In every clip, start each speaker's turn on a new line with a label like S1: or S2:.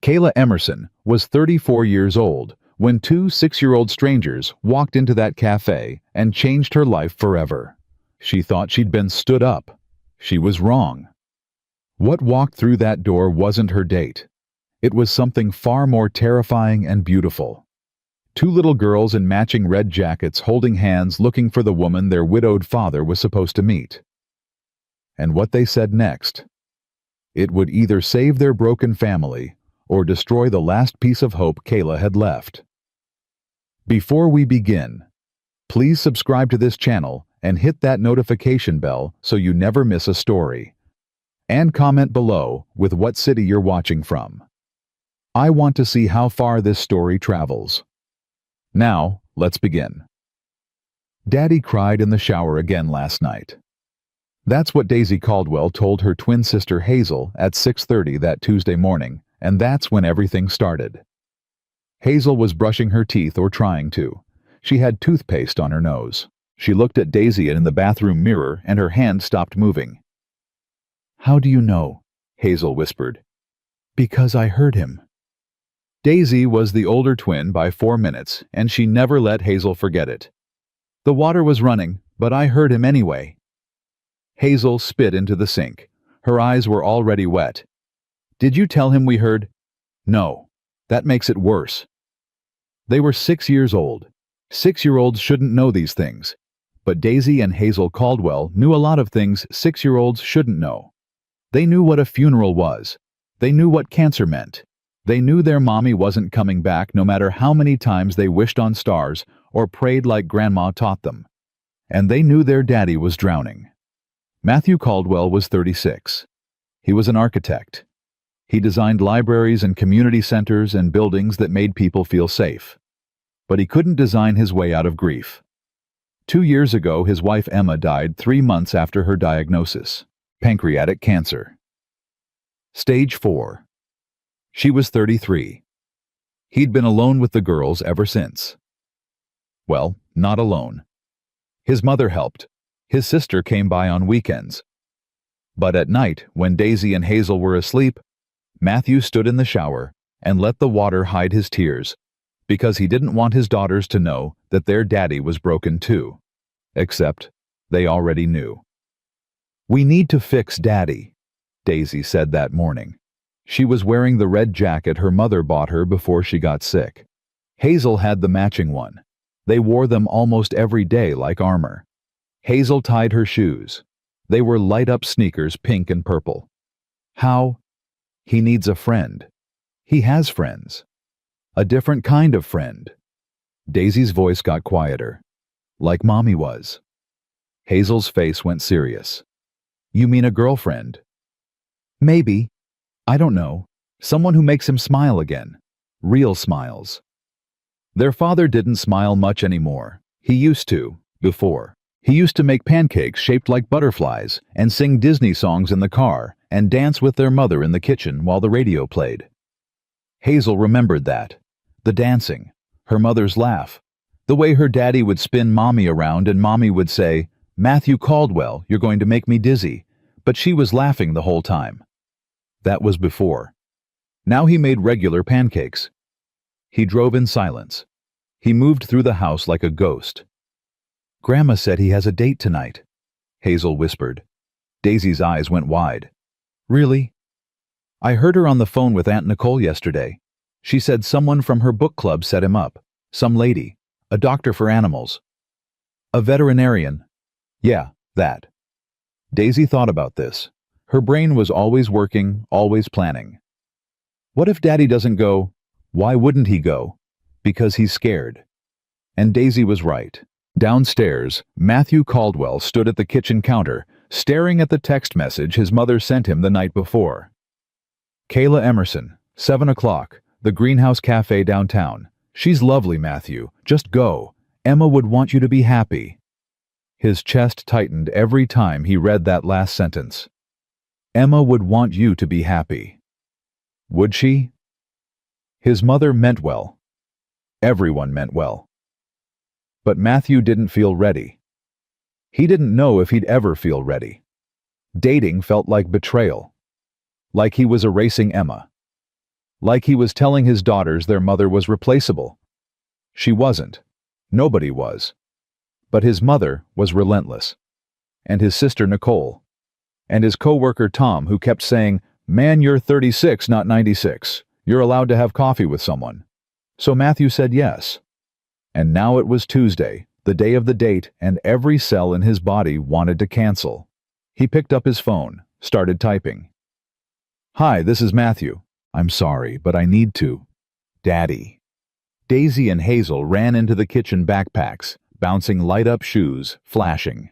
S1: Kayla Emerson was 34 years old when two 6-year-old strangers walked into that cafe and changed her life forever. She thought she'd been stood up. She was wrong. What walked through that door wasn't her date. It was something far more terrifying and beautiful. Two little girls in matching red jackets holding hands looking for the woman their widowed father was supposed to meet. And what they said next. It would either save their broken family or destroy the last piece of hope Kayla had left. Before we begin, please subscribe to this channel and hit that notification bell so you never miss a story. And comment below with what city you're watching from. I want to see how far this story travels. Now, let's begin. Daddy cried in the shower again last night. That's what Daisy Caldwell told her twin sister Hazel at 6:30 that Tuesday morning, and that's when everything started. Hazel was brushing her teeth or trying to. She had toothpaste on her nose. She looked at Daisy in the bathroom mirror and her hand stopped moving. "How do you know?" Hazel whispered. "Because I heard him." Daisy was the older twin by 4 minutes, and she never let Hazel forget it. "The water was running, but I heard him anyway." Hazel spit into the sink. Her eyes were already wet. "Did you tell him we heard?" "No. That makes it worse." They were 6 years old. 6-year-olds shouldn't know these things. But Daisy and Hazel Caldwell knew a lot of things 6-year-olds shouldn't know. They knew what a funeral was. They knew what cancer meant. They knew their mommy wasn't coming back no matter how many times they wished on stars or prayed like Grandma taught them. And they knew their daddy was drowning. Matthew Caldwell was 36. He was an architect. He designed libraries and community centers and buildings that made people feel safe. But he couldn't design his way out of grief. 2 years ago, his wife Emma died 3 months after her diagnosis: pancreatic cancer. Stage 4. She was 33. He'd been alone with the girls ever since. Well, not alone. His mother helped. His sister came by on weekends. But at night, when Daisy and Hazel were asleep, Matthew stood in the shower and let the water hide his tears, because he didn't want his daughters to know that their daddy was broken too. Except they already knew. "We need to fix Daddy," Daisy said that morning. She was wearing the red jacket her mother bought her before she got sick. Hazel had the matching one. They wore them almost every day like armor. Hazel tied her shoes. They were light-up sneakers, pink and purple. How? He needs a friend. He has friends. A different kind of friend. Daisy's voice got quieter. Like Mommy was. Hazel's face went serious. "You mean a girlfriend?" "Maybe. I don't know. Someone who makes him smile again. Real smiles." Their father didn't smile much anymore. He used to, before. He used to make pancakes shaped like butterflies and sing Disney songs in the car and dance with their mother in the kitchen while the radio played. Hazel remembered that. The dancing, her mother's laugh, the way her daddy would spin Mommy around and Mommy would say, "Matthew Caldwell, you're going to make me dizzy," but she was laughing the whole time. That was before. Now he made regular pancakes. He drove in silence. He moved through the house like a ghost. "Grandma said he has a date tonight," Hazel whispered. Daisy's eyes went wide. "Really?" "I heard her on the phone with Aunt Nicole yesterday. She said someone from her book club set him up. Some lady. A doctor for animals." "A veterinarian." "Yeah, that." Daisy thought about this. Her brain was always working, always planning. What if Daddy doesn't go? Why wouldn't he go? Because he's scared. And Daisy was right. Downstairs, Matthew Caldwell stood at the kitchen counter, staring at the text message his mother sent him the night before. "Kayla Emerson, 7 o'clock, the Greenhouse Cafe downtown. She's lovely, Matthew. Just go. Emma would want you to be happy." His chest tightened every time he read that last sentence. Emma would want you to be happy. Would she? His mother meant well. Everyone meant well. But Matthew didn't feel ready. He didn't know if he'd ever feel ready. Dating felt like betrayal. Like he was erasing Emma. Like he was telling his daughters their mother was replaceable. She wasn't. Nobody was. But his mother was relentless. And his sister Nicole. And his co-worker Tom, who kept saying, "Man, you're 36, not 96. You're allowed to have coffee with someone." So Matthew said yes. And now it was Tuesday, the day of the date, and every cell in his body wanted to cancel. He picked up his phone, started typing. "Hi, this is Matthew. I'm sorry, but I need to. Daddy." Daisy and Hazel ran into the kitchen backpacks, bouncing light-up shoes, flashing.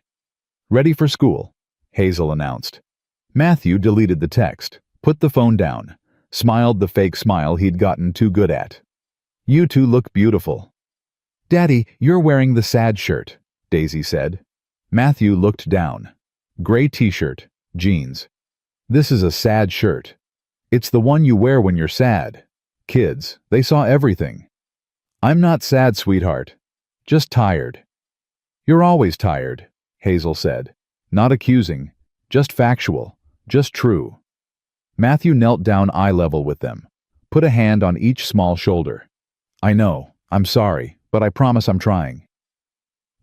S1: "Ready for school," Hazel announced. Matthew deleted the text, put the phone down, smiled the fake smile he'd gotten too good at. "You two look beautiful." "Daddy, you're wearing the sad shirt," Daisy said. Matthew looked down. Gray t-shirt, jeans. "This is a sad shirt. It's the one you wear when you're sad." Kids, they saw everything. "I'm not sad, sweetheart. Just tired." "You're always tired," Hazel said. Not accusing, just factual, just true. Matthew knelt down eye level with them, put a hand on each small shoulder. "I know, I'm sorry, but I promise I'm trying."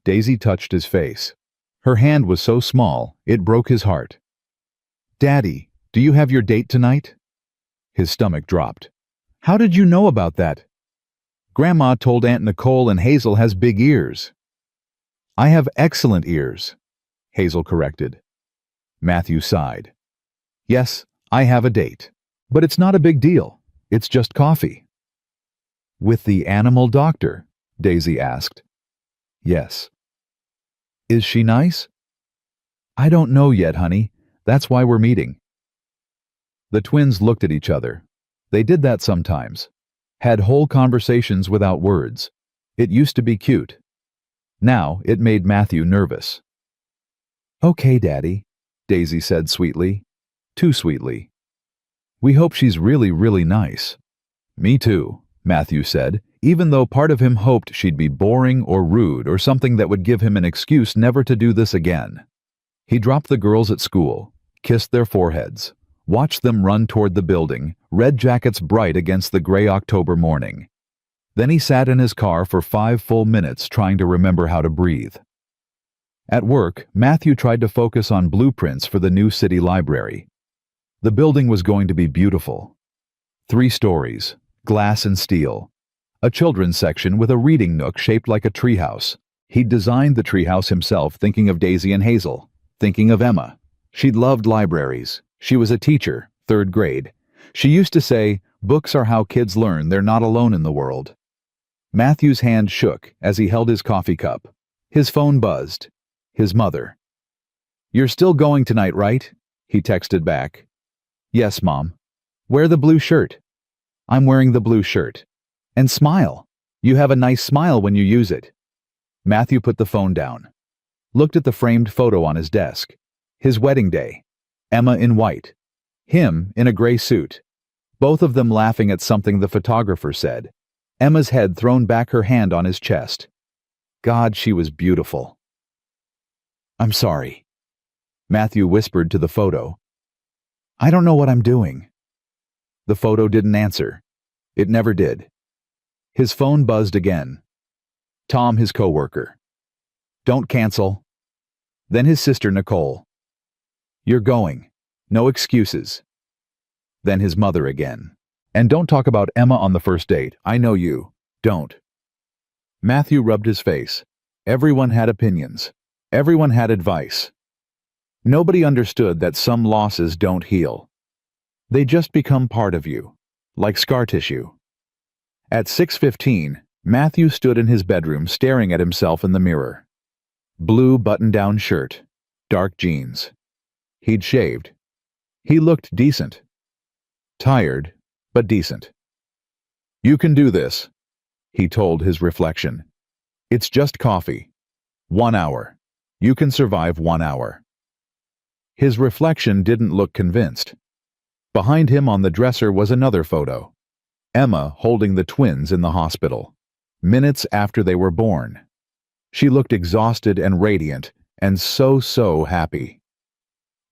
S1: Daisy touched his face. Her hand was so small, it broke his heart. "Daddy, do you have your date tonight?" His stomach dropped. "How did you know about that?" "Grandma told Aunt Nicole and Hazel has big ears." "I have excellent ears," Hazel corrected. Matthew sighed. "Yes, I have a date. But it's not a big deal. It's just coffee." "With the animal doctor?" Daisy asked. "Yes." "Is she nice?" "I don't know yet, honey. That's why we're meeting." The twins looked at each other. They did that sometimes. Had whole conversations without words. It used to be cute. Now it made Matthew nervous. "Okay, Daddy," Daisy said sweetly. Too sweetly. "We hope she's really, really nice." "Me too," Matthew said, even though part of him hoped she'd be boring or rude or something that would give him an excuse never to do this again. He dropped the girls at school, kissed their foreheads, watched them run toward the building, red jackets bright against the gray October morning. Then he sat in his car for 5 full minutes trying to remember how to breathe. At work, Matthew tried to focus on blueprints for the new city library. The building was going to be beautiful. 3 stories, glass and steel. A children's section with a reading nook shaped like a treehouse. He'd designed the treehouse himself, thinking of Daisy and Hazel, thinking of Emma. She'd loved libraries. She was a teacher, 3rd grade. She used to say, "Books are how kids learn, they're not alone in the world." Matthew's hand shook as he held his coffee cup. His phone buzzed. His mother. "You're still going tonight, right?" he texted back. "Yes, Mom." "Wear the blue shirt." "I'm wearing the blue shirt." "And smile. You have a nice smile when you use it." Matthew put the phone down. Looked at the framed photo on his desk. His wedding day. Emma in white. Him in a gray suit. Both of them laughing at something the photographer said. Emma's head thrown back, her hand on his chest. God, she was beautiful. "I'm sorry," Matthew whispered to the photo. "I don't know what I'm doing." The photo didn't answer. It never did. His phone buzzed again. Tom, his coworker. "Don't cancel." Then his sister Nicole. "You're going. No excuses." Then his mother again. "And don't talk about Emma on the first date. I know you. Don't." Matthew rubbed his face. Everyone had opinions. Everyone had advice. Nobody understood that some losses don't heal. They just become part of you, like scar tissue. At 6:15, Matthew stood in his bedroom staring at himself in the mirror. Blue button-down shirt, dark jeans. He'd shaved. He looked decent. Tired, but decent. "You can do this," he told his reflection. "It's just coffee. 1 hour. You can survive 1 hour." His reflection didn't look convinced. Behind him on the dresser was another photo. Emma holding the twins in the hospital, minutes after they were born. She looked exhausted and radiant, and so happy.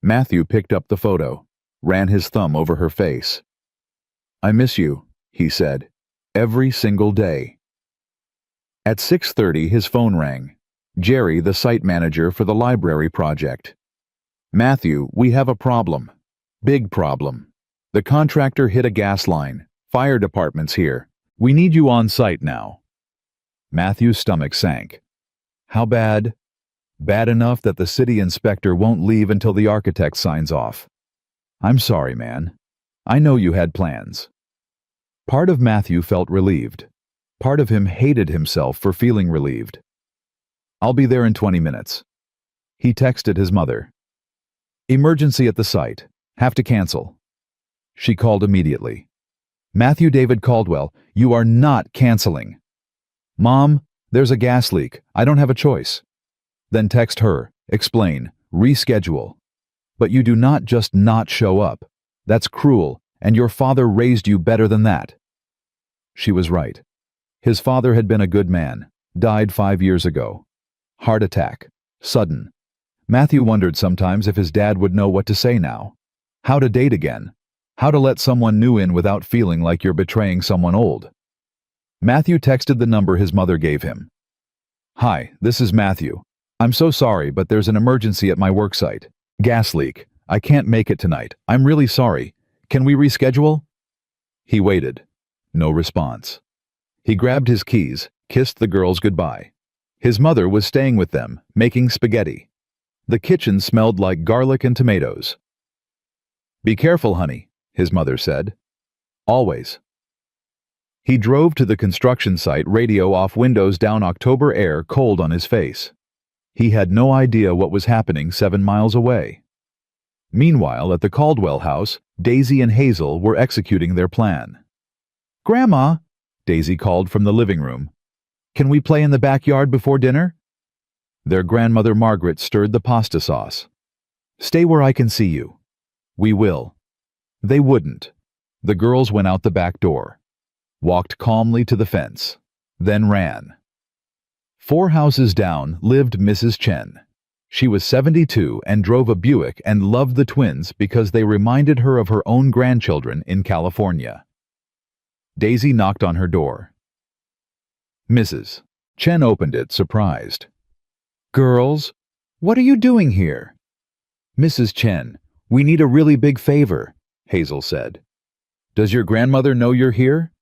S1: Matthew picked up the photo, ran his thumb over her face. I miss you, he said. Every single day. At 6:30, his phone rang. Jerry, the site manager for the library project. Matthew, we have a problem. Big problem. The contractor hit a gas line. Fire department's here. We need you on site now. Matthew's stomach sank. How bad? Bad enough that the city inspector won't leave until the architect signs off. I'm sorry, man. I know you had plans. Part of Matthew felt relieved. Part of him hated himself for feeling relieved. I'll be there in 20 minutes. He texted his mother. Emergency at the site. Have to cancel. She called immediately. Matthew David Caldwell, you are not canceling. Mom, there's a gas leak. I don't have a choice. Then text her, explain, reschedule. But you do not just not show up. That's cruel, and your father raised you better than that. She was right. His father had been a good man, died 5 years ago. Heart attack, sudden. Matthew wondered sometimes if his dad would know what to say now. How to date again. How to let someone new in without feeling like you're betraying someone old. Matthew texted the number his mother gave him. Hi, this is Matthew. I'm so sorry, but there's an emergency at my worksite. Gas leak. I can't make it tonight. I'm really sorry. Can we reschedule? He waited. No response. He grabbed his keys, kissed the girls goodbye. His mother was staying with them, making spaghetti. The kitchen smelled like garlic and tomatoes. Be careful, honey, his mother said. Always. He drove to the construction site, radio off, windows down, October air cold on his face. He had no idea what was happening 7 miles away. Meanwhile, at the Caldwell house, Daisy and Hazel were executing their plan. Grandma, Daisy called from the living room. Can we play in the backyard before dinner? Their grandmother Margaret stirred the pasta sauce. Stay where I can see you. We will. They wouldn't. The girls went out the back door, walked calmly to the fence, then ran. 4 houses down lived Mrs. Chen. She was 72 and drove a Buick and loved the twins because they reminded her of her own grandchildren in California. Daisy knocked on her door. Mrs. Chen opened it, surprised. Girls, what are you doing here? Mrs. Chen, we need a really big favor, Hazel said. Does your grandmother know you're here?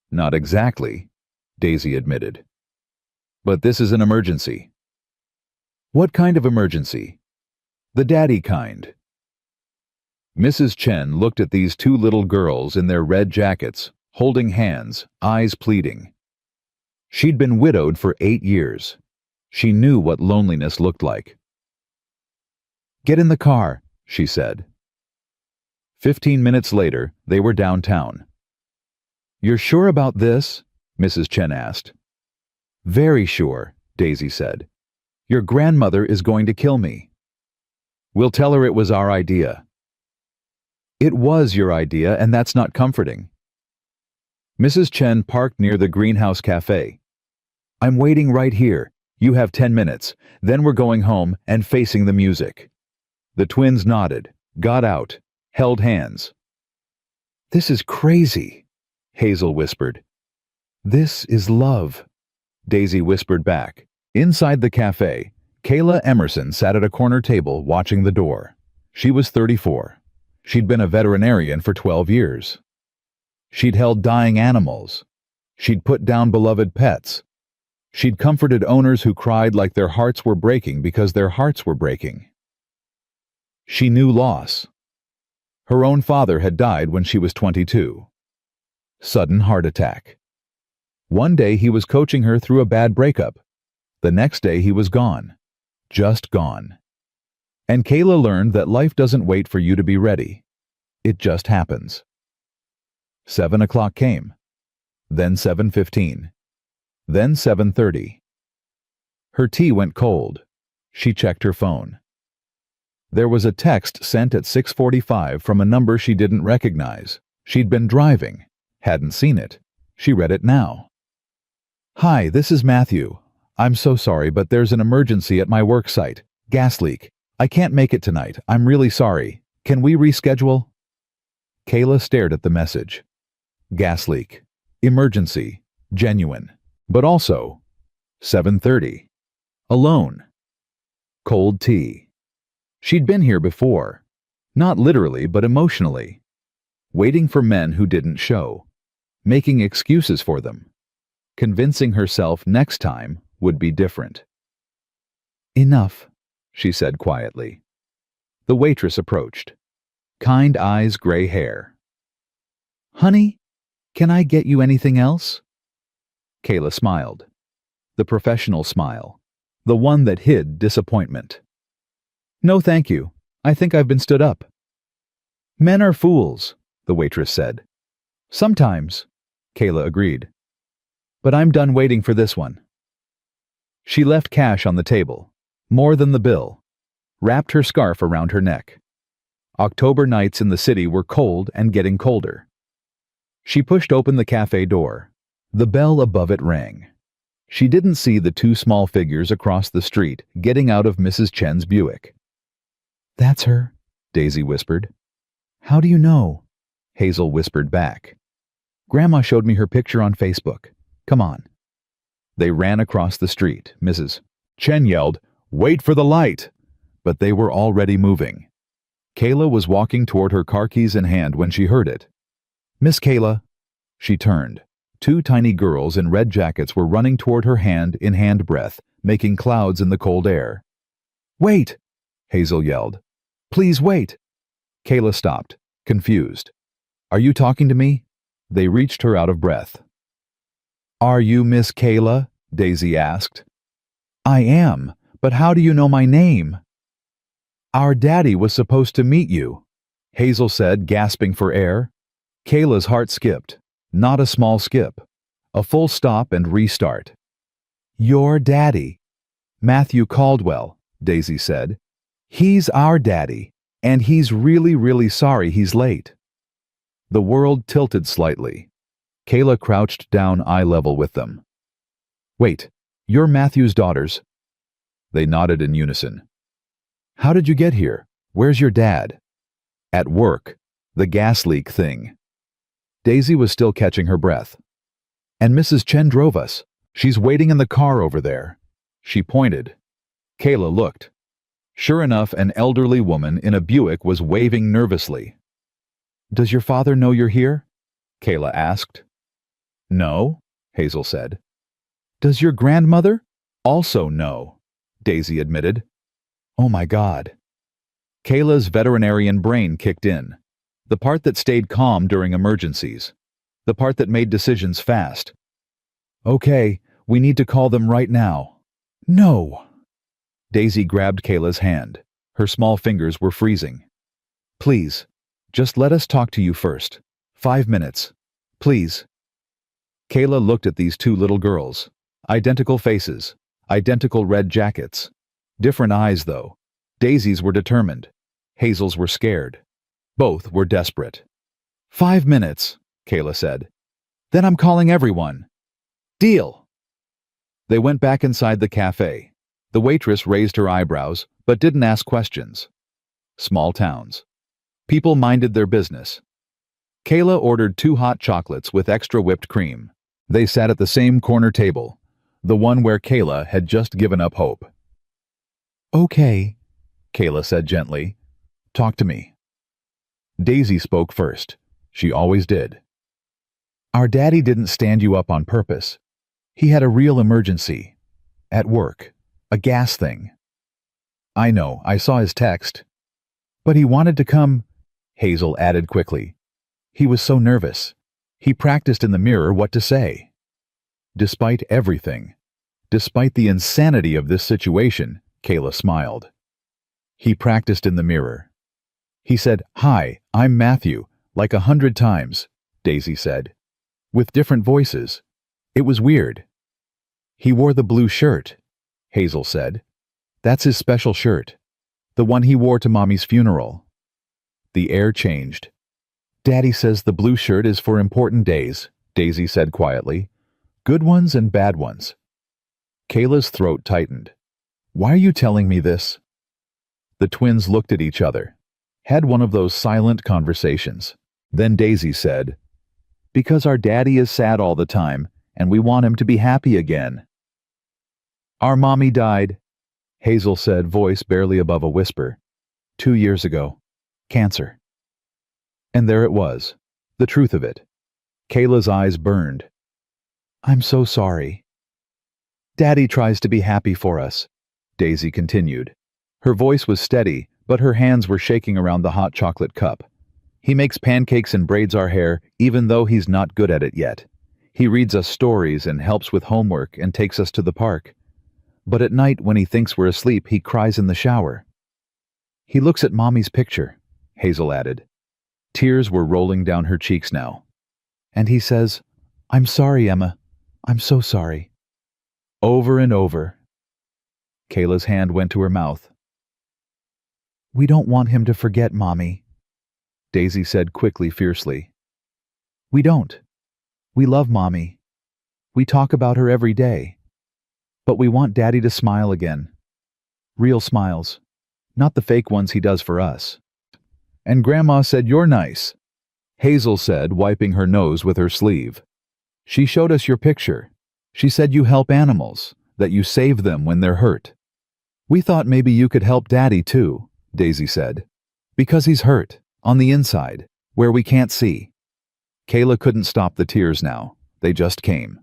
S1: Not exactly, Daisy admitted. But this is an emergency. What kind of emergency? The daddy kind. Mrs. Chen looked at these 2 little girls in their red jackets, holding hands, eyes pleading. She'd been widowed for 8 years. She knew what loneliness looked like. Get in the car, she said. 15 minutes later, they were downtown. You're sure about this? Mrs. Chen asked. Very sure, Daisy said. Your grandmother is going to kill me. We'll tell her it was our idea. It was your idea, and that's not comforting. Mrs. Chen parked near the Greenhouse Cafe. I'm waiting right here. You have 10 minutes. Then we're going home and facing the music. The twins nodded, got out, held hands. This is crazy, Hazel whispered. This is love, Daisy whispered back. Inside the cafe, Kayla Emerson sat at a corner table watching the door. She was 34. She'd been a veterinarian for 12 years. She'd held dying animals. She'd put down beloved pets. She'd comforted owners who cried like their hearts were breaking because their hearts were breaking. She knew loss. Her own father had died when she was 22. Sudden heart attack. One day he was coaching her through a bad breakup. The next day he was gone. Just gone. And Kayla learned that life doesn't wait for you to be ready. It just happens. 7 o'clock came. Then 7:15. Then 7:30. Her tea went cold. She checked her phone. There was a text sent at 6:45 from a number she didn't recognize. She'd been driving, hadn't seen it. She read it now. Hi, this is Matthew. I'm so sorry, but there's an emergency at my work site. Gas leak. I can't make it tonight. I'm really sorry. Can we reschedule? Kayla stared at the message. Gas leak. Emergency. Genuine. But also 7:30. Alone. Cold tea. She'd been here before. Not literally, but emotionally. Waiting for men who didn't show. Making excuses for them. Convincing herself next time would be different. Enough, she said quietly. The waitress approached. Kind eyes, gray hair. Honey, can I get you anything else? Kayla smiled. The professional smile. The one that hid disappointment. No, thank you. I think I've been stood up. Men are fools, the waitress said. Sometimes, Kayla agreed. But I'm done waiting for this one. She left cash on the table, more than the bill, wrapped her scarf around her neck. October nights in the city were cold and getting colder. She pushed open the cafe door. The bell above it rang. She didn't see the two small figures across the street getting out of Mrs. Chen's Buick. That's her, Daisy whispered. How do you know? Hazel whispered back. Grandma showed me her picture on Facebook. Come on. They ran across the street. Mrs. Chen yelled, Wait for the light! But they were already moving. Kayla was walking toward her car keys in hand when she heard it. Miss Kayla. She turned. Two tiny girls in red jackets were running toward her hand in hand breath, making clouds in the cold air. Wait! Hazel yelled. Please wait! Kayla stopped, confused. Are you talking to me? They reached her out of breath. Are you Miss Kayla? Daisy asked. I am, but how do you know my name? Our daddy was supposed to meet you, Hazel said, gasping for air. Kayla's heart skipped. Not a small skip. A full stop and restart. Your daddy. Matthew Caldwell, Daisy said. He's our daddy, and he's really, really sorry he's late. The world tilted slightly. Kayla crouched down eye level with them. Wait, you're Matthew's daughters? They nodded in unison. How did you get here? Where's your dad? At work. The gas leak thing. Daisy was still catching her breath. And Mrs. Chen drove us. She's waiting in the car over there. She pointed. Kayla looked. Sure enough, an elderly woman in a Buick was waving nervously. Does your father know you're here? Kayla asked. No, Hazel said. Does your grandmother? Also no, Daisy admitted. Oh my God. Kayla's veterinarian brain kicked in. The part that stayed calm during emergencies. The part that made decisions fast. Okay, we need to call them right now. No. Daisy grabbed Kayla's hand. Her small fingers were freezing. Please, just let us talk to you first. 5 minutes. Please. Kayla looked at these two little girls. Identical faces. Identical red jackets. Different eyes, though. Daisy's were determined. Hazel's were scared. Both were desperate. 5 minutes, Kayla said. Then I'm calling everyone. Deal. They went back inside the cafe. The waitress raised her eyebrows, but didn't ask questions. Small towns. People minded their business. Kayla ordered 2 hot chocolates with extra whipped cream. They sat at the same corner table, the one where Kayla had just given up hope. Okay, Kayla said gently. Talk to me. Daisy spoke first. She always did. Our daddy didn't stand you up on purpose. He had a real emergency. At work. A gas thing. I know, I saw his text. But he wanted to come, Hazel added quickly. He was so nervous. He practiced in the mirror what to say. Despite everything, despite the insanity of this situation, Kayla smiled. He practiced in the mirror. He said, Hi, I'm Matthew, like 100 times, Daisy said, with different voices. It was weird. He wore the blue shirt, Hazel said. That's his special shirt, the one he wore to Mommy's funeral. The air changed. Daddy says the blue shirt is for important days, Daisy said quietly. Good ones and bad ones. Kayla's throat tightened. Why are you telling me this? The twins looked at each other, had one of those silent conversations. Then Daisy said, "Because our daddy is sad all the time, and we want him to be happy again." "Our mommy died," Hazel said, voice barely above a whisper. 2 years ago. Cancer. And there it was, the truth of it. Kayla's eyes burned. "I'm so sorry." "Daddy tries to be happy for us," Daisy continued. Her voice was steady, but her hands were shaking around the hot chocolate cup. "He makes pancakes and braids our hair, even though he's not good at it yet. He reads us stories and helps with homework and takes us to the park. But at night, when he thinks we're asleep, he cries in the shower." "He looks at Mommy's picture," Hazel added. Tears were rolling down her cheeks now. "And he says, 'I'm sorry, Emma. I'm so sorry.'" Over and over. Kayla's hand went to her mouth. "We don't want him to forget Mommy," Daisy said quickly, fiercely. "We don't. We love Mommy. We talk about her every day. But we want Daddy to smile again. Real smiles. Not the fake ones he does for us." "And Grandma said you're nice," Hazel said, wiping her nose with her sleeve. "She showed us your picture. She said you help animals, that you save them when they're hurt." "We thought maybe you could help Daddy too," Daisy said. "Because he's hurt, on the inside, where we can't see." Kayla couldn't stop the tears now. They just came.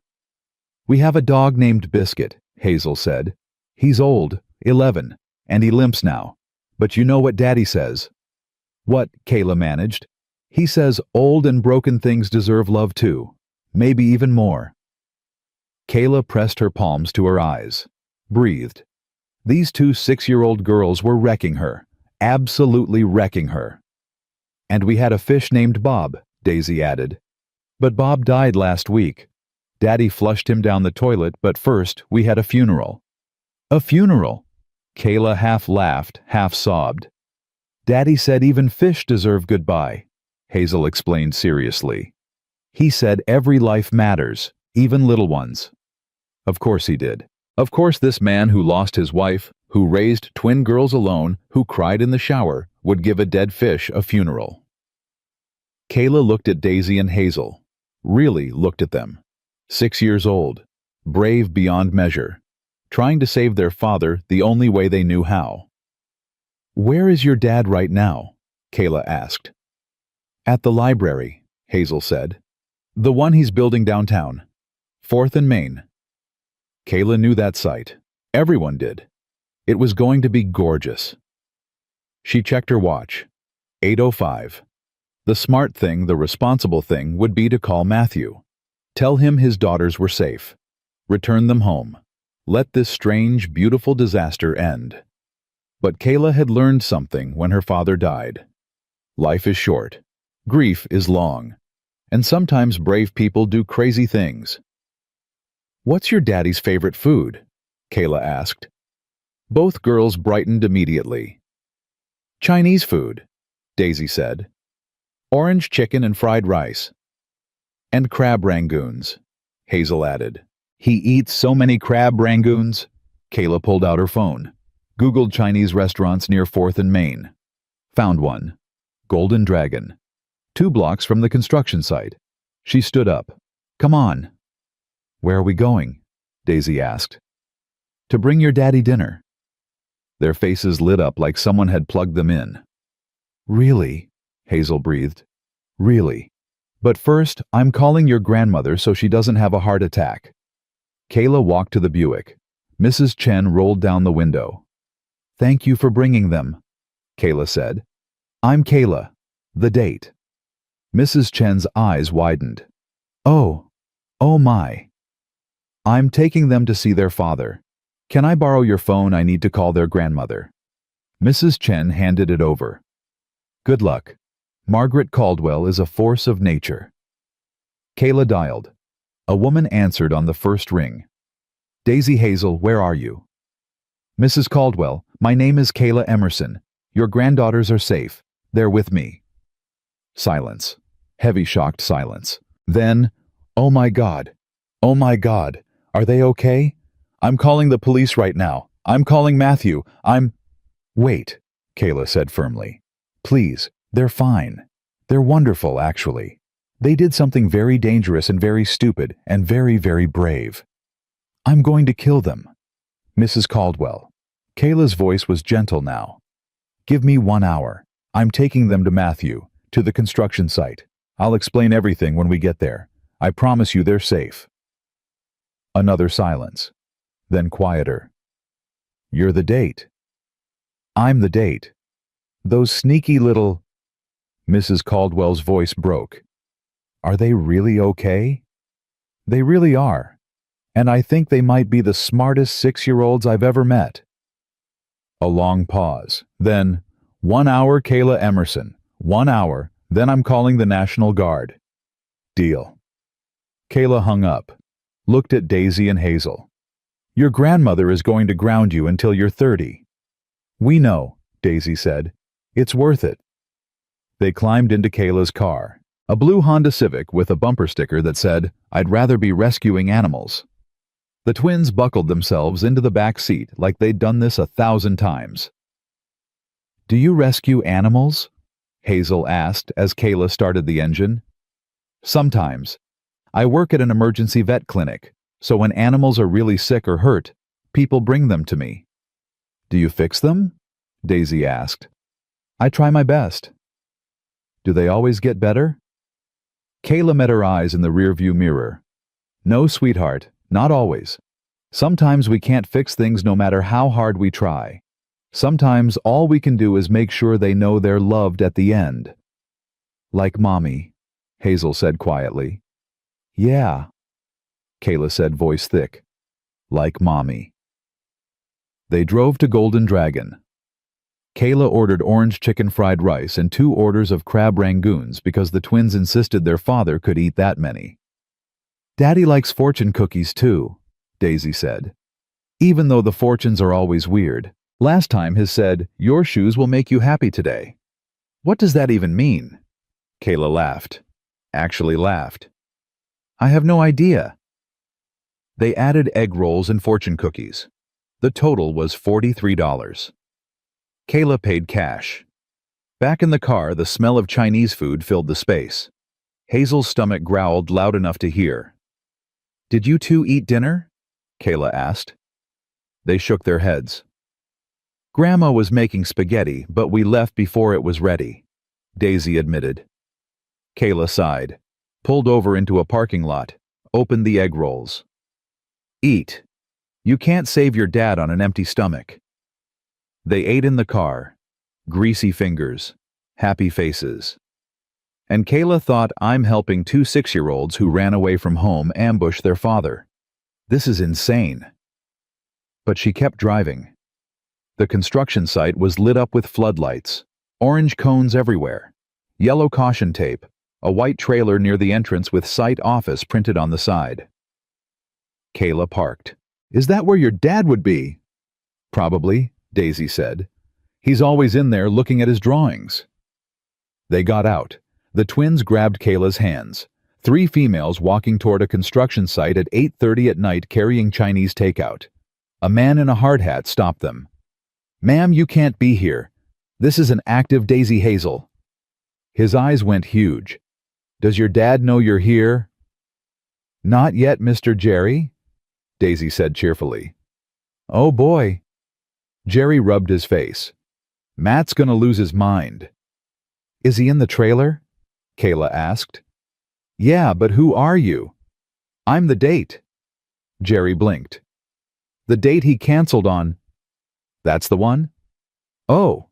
S1: "We have a dog named Biscuit," Hazel said. "He's old, 11, and he limps now. But you know what Daddy says." "What?" Kayla managed. "He says old and broken things deserve love too. Maybe even more." Kayla pressed her palms to her eyes. Breathed. These two 6-year-old girls were wrecking her. Absolutely wrecking her. "And we had a fish named Bob," Daisy added. "But Bob died last week. Daddy flushed him down the toilet, but first we had a funeral." "A funeral?" Kayla half laughed, half sobbed. "Daddy said even fish deserve goodbye," Hazel explained seriously. "He said every life matters, even little ones." Of course he did. Of course this man who lost his wife, who raised twin girls alone, who cried in the shower, would give a dead fish a funeral. Kayla looked at Daisy and Hazel. Really looked at them. 6 years old. Brave beyond measure. Trying to save their father the only way they knew how. "Where is your dad right now?" Kayla asked. "At the library," Hazel said. "The one he's building downtown. 4th and Main." Kayla knew that site. Everyone did. It was going to be gorgeous. She checked her watch. 8:05. The smart thing, the responsible thing, would be to call Matthew. Tell him his daughters were safe. Return them home. Let this strange, beautiful disaster end. But Kayla had learned something when her father died. Life is short. Grief is long. And sometimes brave people do crazy things. "What's your daddy's favorite food?" Kayla asked. Both girls brightened immediately. "Chinese food," Daisy said. "Orange chicken and fried rice." "And crab rangoons," Hazel added. "He eats so many crab rangoons." Kayla pulled out her phone. Googled Chinese restaurants near 4th and Main. Found one. Golden Dragon. 2 blocks from the construction site. She stood up. "Come on." "Where are we going?" Daisy asked. "To bring your daddy dinner." Their faces lit up like someone had plugged them in. "Really?" Hazel breathed. "Really. But first, I'm calling your grandmother so she doesn't have a heart attack." Kayla walked to the Buick. Mrs. Chen rolled down the window. "Thank you for bringing them," Kayla said. "I'm Kayla. The date." Mrs. Chen's eyes widened. "Oh. Oh my. I'm taking them to see their father. Can I borrow your phone? I need to call their grandmother." Mrs. Chen handed it over. "Good luck. Margaret Caldwell is a force of nature." Kayla dialed. A woman answered on the first ring. "Daisy Hazel, where are you?" "Mrs. Caldwell, my name is Kayla Emerson. Your granddaughters are safe. They're with me." Silence. Heavy, shocked silence. Then, "Oh my God. Oh my God. Are they okay? I'm calling the police right now. I'm calling Matthew. "Wait," Kayla said firmly. "Please, they're fine. They're wonderful, actually. They did something very dangerous and very stupid and very, very brave. I'm going to kill them. Mrs. Caldwell. Kayla's voice was gentle now. Give me 1 hour. I'm taking them to Matthew, to the construction site. I'll explain everything when we get there. I promise you they're safe. Another silence. Then quieter. You're the date. I'm the date. Those sneaky little... Mrs. Caldwell's voice broke. Are they really okay? They really are. And I think they might be the smartest 6-year-olds I've ever met. A long pause. Then, 1 hour, Kayla Emerson. 1 hour, then I'm calling the National Guard. Deal. Kayla hung up, looked at Daisy and Hazel. Your grandmother is going to ground you until you're 30. We know, Daisy said. It's worth it. They climbed into Kayla's car, a blue Honda Civic with a bumper sticker that said, I'd rather be rescuing animals. The twins buckled themselves into the back seat like they'd done this 1,000 times. Do you rescue animals? Hazel asked as Kayla started the engine. Sometimes. I work at an emergency vet clinic, so when animals are really sick or hurt, people bring them to me. Do you fix them? Daisy asked. I try my best. Do they always get better? Kayla met her eyes in the rearview mirror. No, sweetheart, not always. Sometimes we can't fix things no matter how hard we try. Sometimes all we can do is make sure they know they're loved at the end. Like Mommy, Hazel said quietly. Yeah, Kayla said, voice thick. Like Mommy. They drove to Golden Dragon. Kayla ordered orange chicken fried rice and 2 orders of crab rangoons because the twins insisted their father could eat that many. Daddy likes fortune cookies too, Daisy said. Even though the fortunes are always weird. Last time his said, your shoes will make you happy today. What does that even mean? Kayla laughed. Actually laughed. I have no idea. They added egg rolls and fortune cookies. The total was $43. Kayla paid cash. Back in the car, the smell of Chinese food filled the space. Hazel's stomach growled loud enough to hear. Did you two eat dinner? Kayla asked. They shook their heads. Grandma was making spaghetti, but we left before it was ready, Daisy admitted. Kayla sighed, pulled over into a parking lot, opened the egg rolls. Eat. You can't save your dad on an empty stomach. They ate in the car, greasy fingers, happy faces. And Kayla thought, I'm helping 2 6-year-olds who ran away from home ambush their father. This is insane. But she kept driving. The construction site was lit up with floodlights, orange cones everywhere, yellow caution tape, a white trailer near the entrance with site office printed on the side. Kayla parked. Is that where your dad would be? Probably, Daisy said. He's always in there looking at his drawings. They got out. The twins grabbed Kayla's hands. 3 females walking toward a construction site at 8:30 at night carrying Chinese takeout. A man in a hard hat stopped them. Ma'am, you can't be here. This is an active Daisy Hazel. His eyes went huge. Does your dad know you're here? Not yet, Mr. Jerry, Daisy said cheerfully. Oh boy. Jerry rubbed his face. Matt's gonna lose his mind. Is he in the trailer? Kayla asked. Yeah, but who are you? I'm the date. Jerry blinked. The date he canceled on. That's the one? Oh.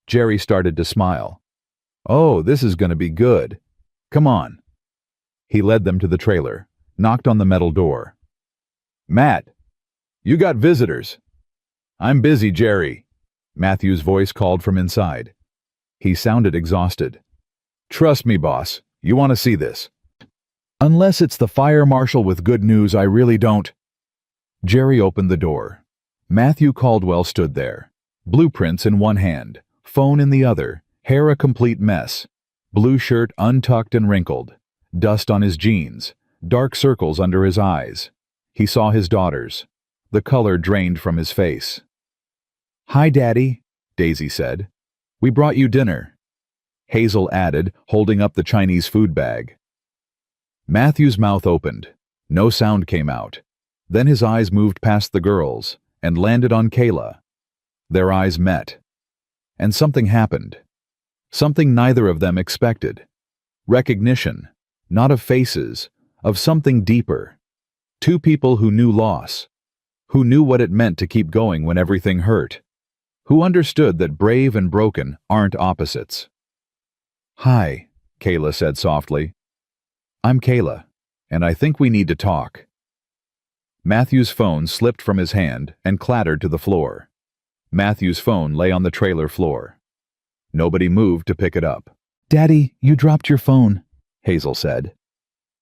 S1: Jerry started to smile. Oh, this is going to be good. Come on. He led them to the trailer, knocked on the metal door. Matt, you got visitors. I'm busy, Jerry, Matthew's voice called from inside. He sounded exhausted. Trust me, boss. You want to see this. Unless it's the fire marshal with good news, I really don't. Jerry opened the door. Matthew Caldwell stood there, blueprints in one hand, phone in the other, hair a complete mess, blue shirt untucked and wrinkled, dust on his jeans, dark circles under his eyes. He saw his daughters. The color drained from his face. Hi, Daddy, Daisy said. We brought you dinner. Hazel added, holding up the Chinese food bag. Matthew's mouth opened. No sound came out. Then his eyes moved past the girls and landed on Kayla. Their eyes met. And something happened. Something neither of them expected. Recognition, not of faces, of something deeper. Two people who knew loss, who knew what it meant to keep going when everything hurt, who understood that brave and broken aren't opposites. "Hi," Kayla said softly. "I'm Kayla, and I think we need to talk." Matthew's phone slipped from his hand and clattered to the floor. Matthew's phone lay on the trailer floor. Nobody moved to pick it up. "Daddy, you dropped your phone," Hazel said.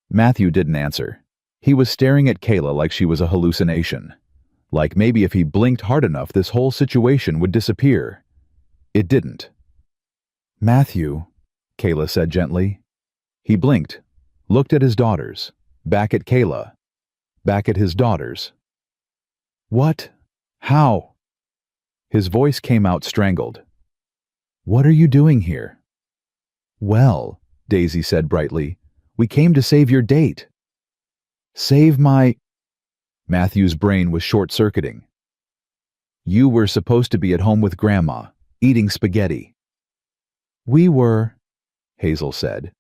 S1: Matthew didn't answer. He was staring at Kayla like she was a hallucination. Like maybe if he blinked hard enough, this whole situation would disappear. It didn't. "Matthew," Kayla said gently. He blinked, looked at his daughters, back at Kayla, back at his daughters. "What? How?" His voice came out strangled. "What are you doing here?" "Well," Daisy said brightly, "we came to save your date." "Save my—" Matthew's brain was short-circuiting. "You were supposed to be at home with Grandma, eating spaghetti." "We were," Hazel said.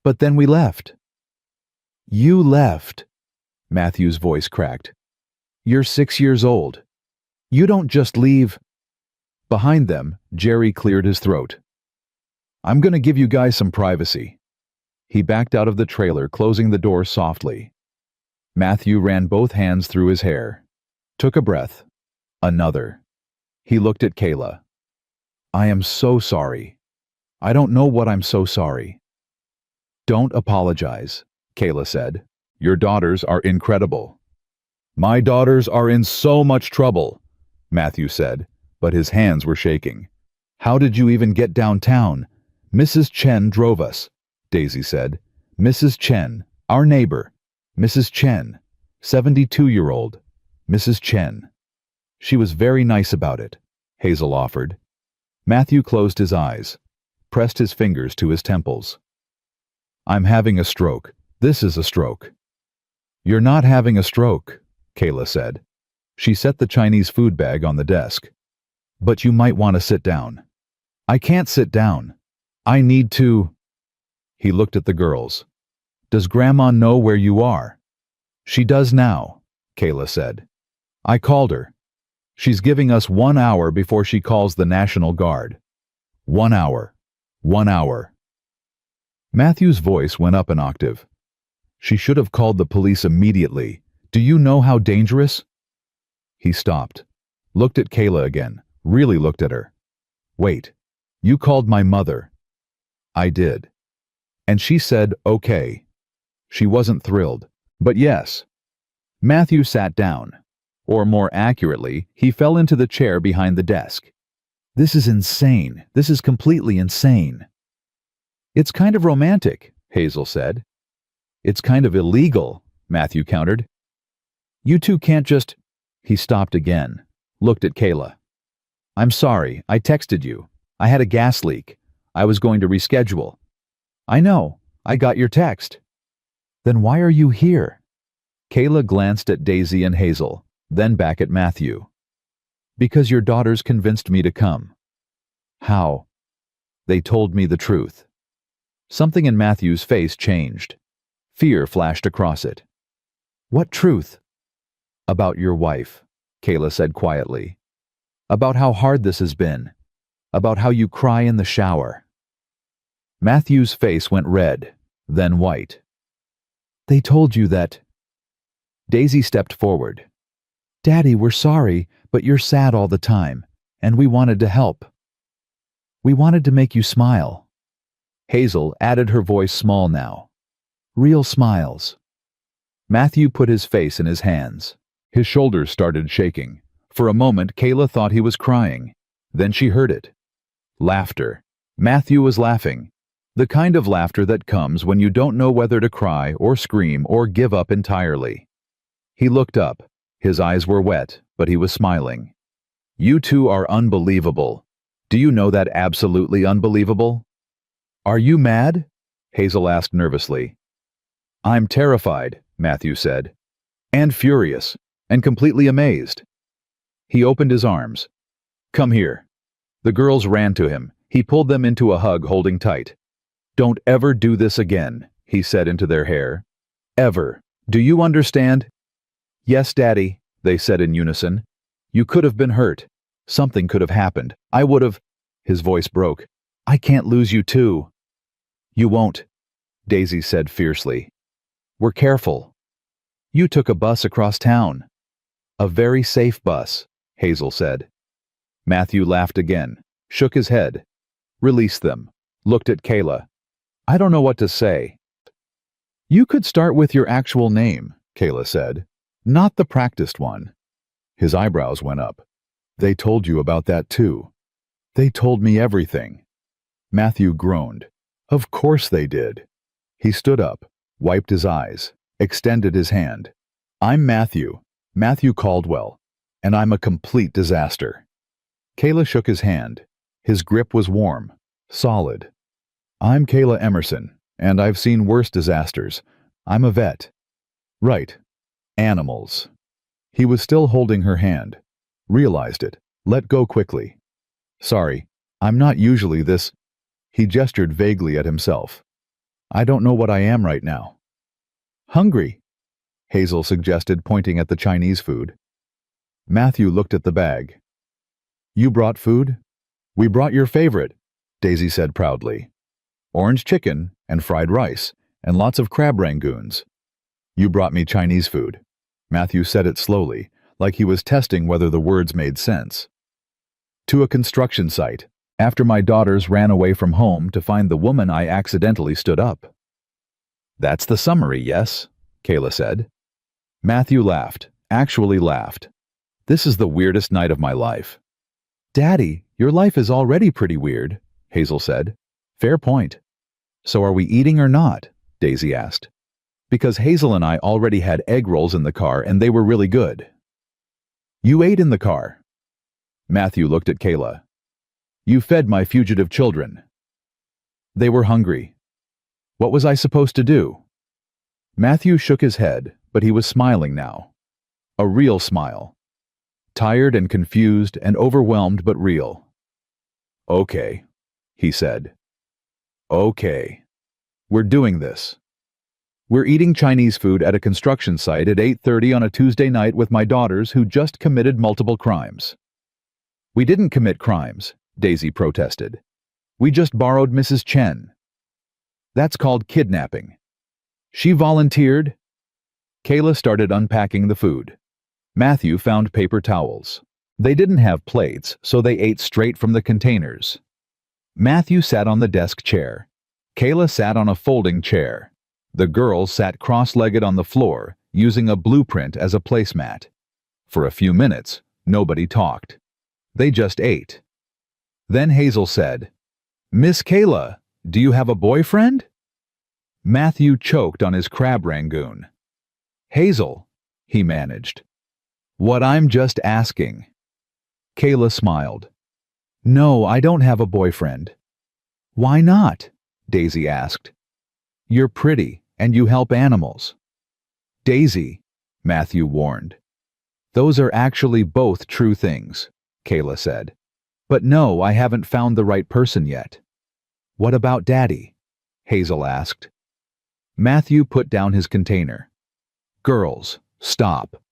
S1: "But then we left." "You left," Matthew's voice cracked. "You're 6 years old. You don't just leave." Behind them, Jerry cleared his throat. "I'm gonna give you guys some privacy." He backed out of the trailer, closing the door softly. Matthew ran both hands through his hair. Took a breath. Another. He looked at Kayla. "I am so sorry. I don't know what I'm so sorry." "Don't apologize," Kayla said. "Your daughters are incredible." "My daughters are in so much trouble," Matthew said, but his hands were shaking. "How did you even get downtown?" "Mrs. Chen drove us," Daisy said. "Mrs. Chen, our neighbor. Mrs. Chen, 72-year-old. Mrs. Chen. She was very nice about it," Hazel offered. Matthew closed his eyes, pressed his fingers to his temples. "I'm having a stroke. This is a stroke." "You're not having a stroke," Kayla said. She set the Chinese food bag on the desk. "But you might want to sit down." "I can't sit down. I need to—" He looked at the girls. "Does Grandma know where you are?" "She does now," Kayla said. "I called her. She's giving us 1 hour before she calls the National Guard. 1 hour. 1 hour." Matthew's voice went up an octave. "She should have called the police immediately. Do you know how dangerous?" He stopped, looked at Kayla again, really looked at her. "Wait, you called my mother." "I did. And she said, okay." She wasn't thrilled, but yes. Matthew sat down. Or more accurately, he fell into the chair behind the desk. "This is insane. This is completely insane." "It's kind of romantic," Hazel said. "It's kind of illegal," Matthew countered. "You two can't just—" He stopped again, looked at Kayla. "I'm sorry, I texted you. I had a gas leak. I was going to reschedule." "I know. I got your text." "Then why are you here?" Kayla glanced at Daisy and Hazel, then back at Matthew. "Because your daughters convinced me to come." "How?" "They told me the truth." Something in Matthew's face changed. Fear flashed across it. "What truth?" "About your wife," Kayla said quietly. "About how hard this has been. About how you cry in the shower." Matthew's face went red, then white. "They told you that—" Daisy stepped forward. "Daddy, we're sorry, but you're sad all the time, and we wanted to help. We wanted to make you smile." Hazel added, her voice small now. "Real smiles." Matthew put his face in his hands. His shoulders started shaking. For a moment, Kayla thought he was crying. Then she heard it. Laughter. Matthew was laughing. The kind of laughter that comes when you don't know whether to cry or scream or give up entirely. He looked up. His eyes were wet, but he was smiling. "You two are unbelievable. Do you know that absolutely unbelievable?" Are you mad? Hazel asked nervously. I'm terrified, Matthew said, and furious, and completely amazed. He opened his arms. Come here. The girls ran to him. He pulled them into a hug, holding tight. Don't ever do this again, he said into their hair. Ever. Do you understand? Yes, Daddy, they said in unison. You could have been hurt. Something could have happened. I would have... His voice broke. I can't lose you too. You won't, Daisy said fiercely. We're careful. You took a bus across town. A very safe bus, Hazel said. Matthew laughed again, shook his head, released them, looked at Kayla. I don't know what to say. You could start with your actual name, Kayla said, not the practiced one. His eyebrows went up. They told you about that too. They told me everything. Matthew groaned. Of course they did. He stood up, wiped his eyes, extended his hand. I'm Matthew Caldwell, and I'm a complete disaster. Kayla shook his hand. His grip was warm, solid. I'm Kayla Emerson, and I've seen worse disasters. I'm a vet. Right. Animals. He was still holding her hand. Realized it. Let go quickly. Sorry, I'm not usually this. He gestured vaguely at himself. I don't know what I am right now. Hungry, Hazel suggested, pointing at the Chinese food. Matthew looked at the bag. You brought food? We brought your favorite, Daisy said proudly. Orange chicken and fried rice and lots of crab rangoons. You brought me Chinese food. Matthew said it slowly, like he was testing whether the words made sense. To a construction site, after my daughters ran away from home to find the woman I accidentally stood up. That's the summary, yes? Kayla said. Matthew laughed, actually laughed. This is the weirdest night of my life. Daddy, your life is already pretty weird, Hazel said. Fair point. So are we eating or not? Daisy asked. Because Hazel and I already had egg rolls in the car and they were really good. You ate in the car. Matthew looked at Kayla. You fed my fugitive children. They were hungry. What was I supposed to do? Matthew shook his head, but he was smiling now. A real smile. Tired and confused and overwhelmed, but real. Okay, he said. Okay. We're doing this. We're eating Chinese food at a construction site at 8:30 on a Tuesday night with my daughters who just committed multiple crimes. We didn't commit crimes, Daisy protested. We just borrowed Mrs. Chen. That's called kidnapping. She volunteered. Kayla started unpacking the food. Matthew found paper towels. They didn't have plates, so they ate straight from the containers. Matthew sat on the desk chair. Kayla sat on a folding chair. The girls sat cross-legged on the floor, using a blueprint as a placemat. For a few minutes, nobody talked. They just ate. Then Hazel said, Miss Kayla, do you have a boyfriend? Matthew choked on his crab rangoon. Hazel, he managed. What I'm just asking. Kayla smiled. No, I don't have a boyfriend. Why not? Daisy asked. You're pretty, and you help animals. Daisy, Matthew warned. Those are actually both true things, Kayla said. But no, I haven't found the right person yet. What about Daddy? Hazel asked. Matthew put down his container. Girls, stop.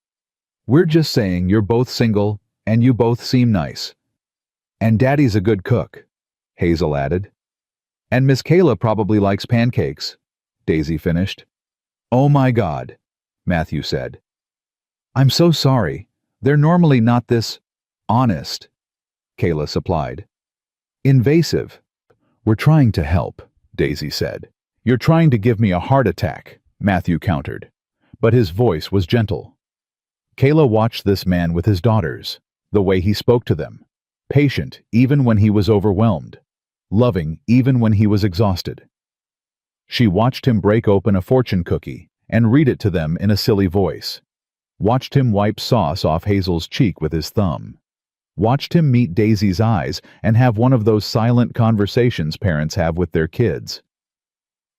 S1: We're just saying you're both single, and you both seem nice. And Daddy's a good cook, Hazel added. And Miss Kayla probably likes pancakes, Daisy finished. Oh my God, Matthew said. I'm so sorry. They're normally not this honest, Kayla supplied. Invasive. We're trying to help, Daisy said. You're trying to give me a heart attack, Matthew countered. But his voice was gentle. Kayla watched this man with his daughters, the way he spoke to them, patient even when he was overwhelmed, loving even when he was exhausted. She watched him break open a fortune cookie and read it to them in a silly voice, watched him wipe sauce off Hazel's cheek with his thumb. watched him meet Daisy's eyes and have one of those silent conversations parents have with their kids.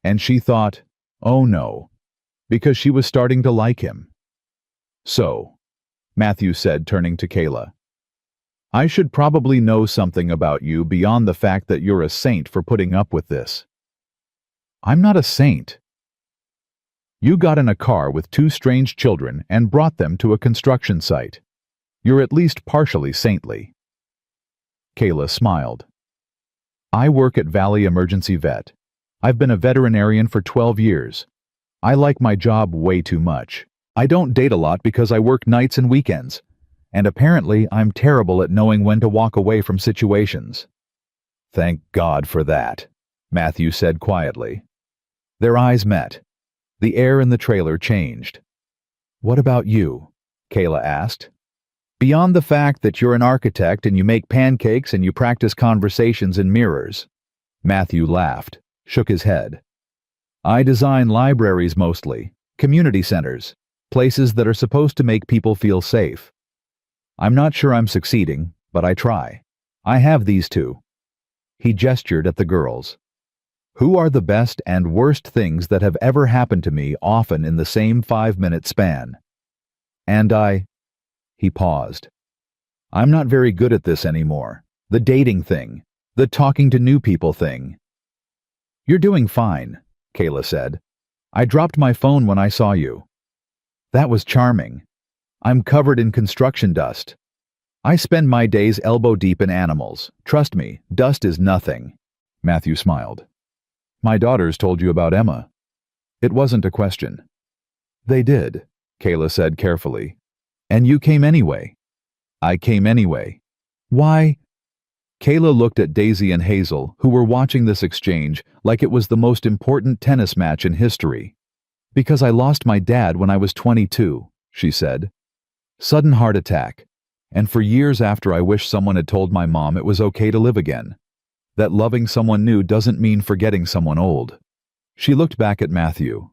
S1: And she thought, oh no, because she was starting to like him. So, Matthew said, turning to Kayla, I should probably know something about you beyond the fact that you're a saint for putting up with this. I'm not a saint. You got in a car with two strange children and brought them to a construction site. You're at least partially saintly. Kayla smiled. I work at Valley Emergency Vet. I've been a veterinarian for 12 years. I like my job way too much. I don't date a lot because I work nights and weekends. And apparently I'm terrible at knowing when to walk away from situations. Thank God for that, Matthew said quietly. Their eyes met. The air in the trailer changed. What about you? Kayla asked. Beyond the fact that you're an architect and you make pancakes and you practice conversations in mirrors. Matthew laughed, shook his head. I design libraries mostly, community centers, places that are supposed to make people feel safe. I'm not sure I'm succeeding, but I try. I have these two. He gestured at the girls. Who are the best and worst things that have ever happened to me, often in the same 5-minute span? And He paused. I'm not very good at this anymore. The dating thing. The talking to new people thing. You're doing fine, Kayla said. I dropped my phone when I saw you. That was charming. I'm covered in construction dust. I spend my days elbow deep in animals. Trust me, dust is nothing. Matthew smiled. My daughters told you about Emma. It wasn't a question. They did, Kayla said carefully. And you came anyway. I came anyway. Why? Kayla looked at Daisy and Hazel, who were watching this exchange like it was the most important tennis match in history. Because I lost my dad when I was 22, she said. Sudden heart attack. And for years after I wished someone had told my mom it was okay to live again. That loving someone new doesn't mean forgetting someone old. She looked back at Matthew.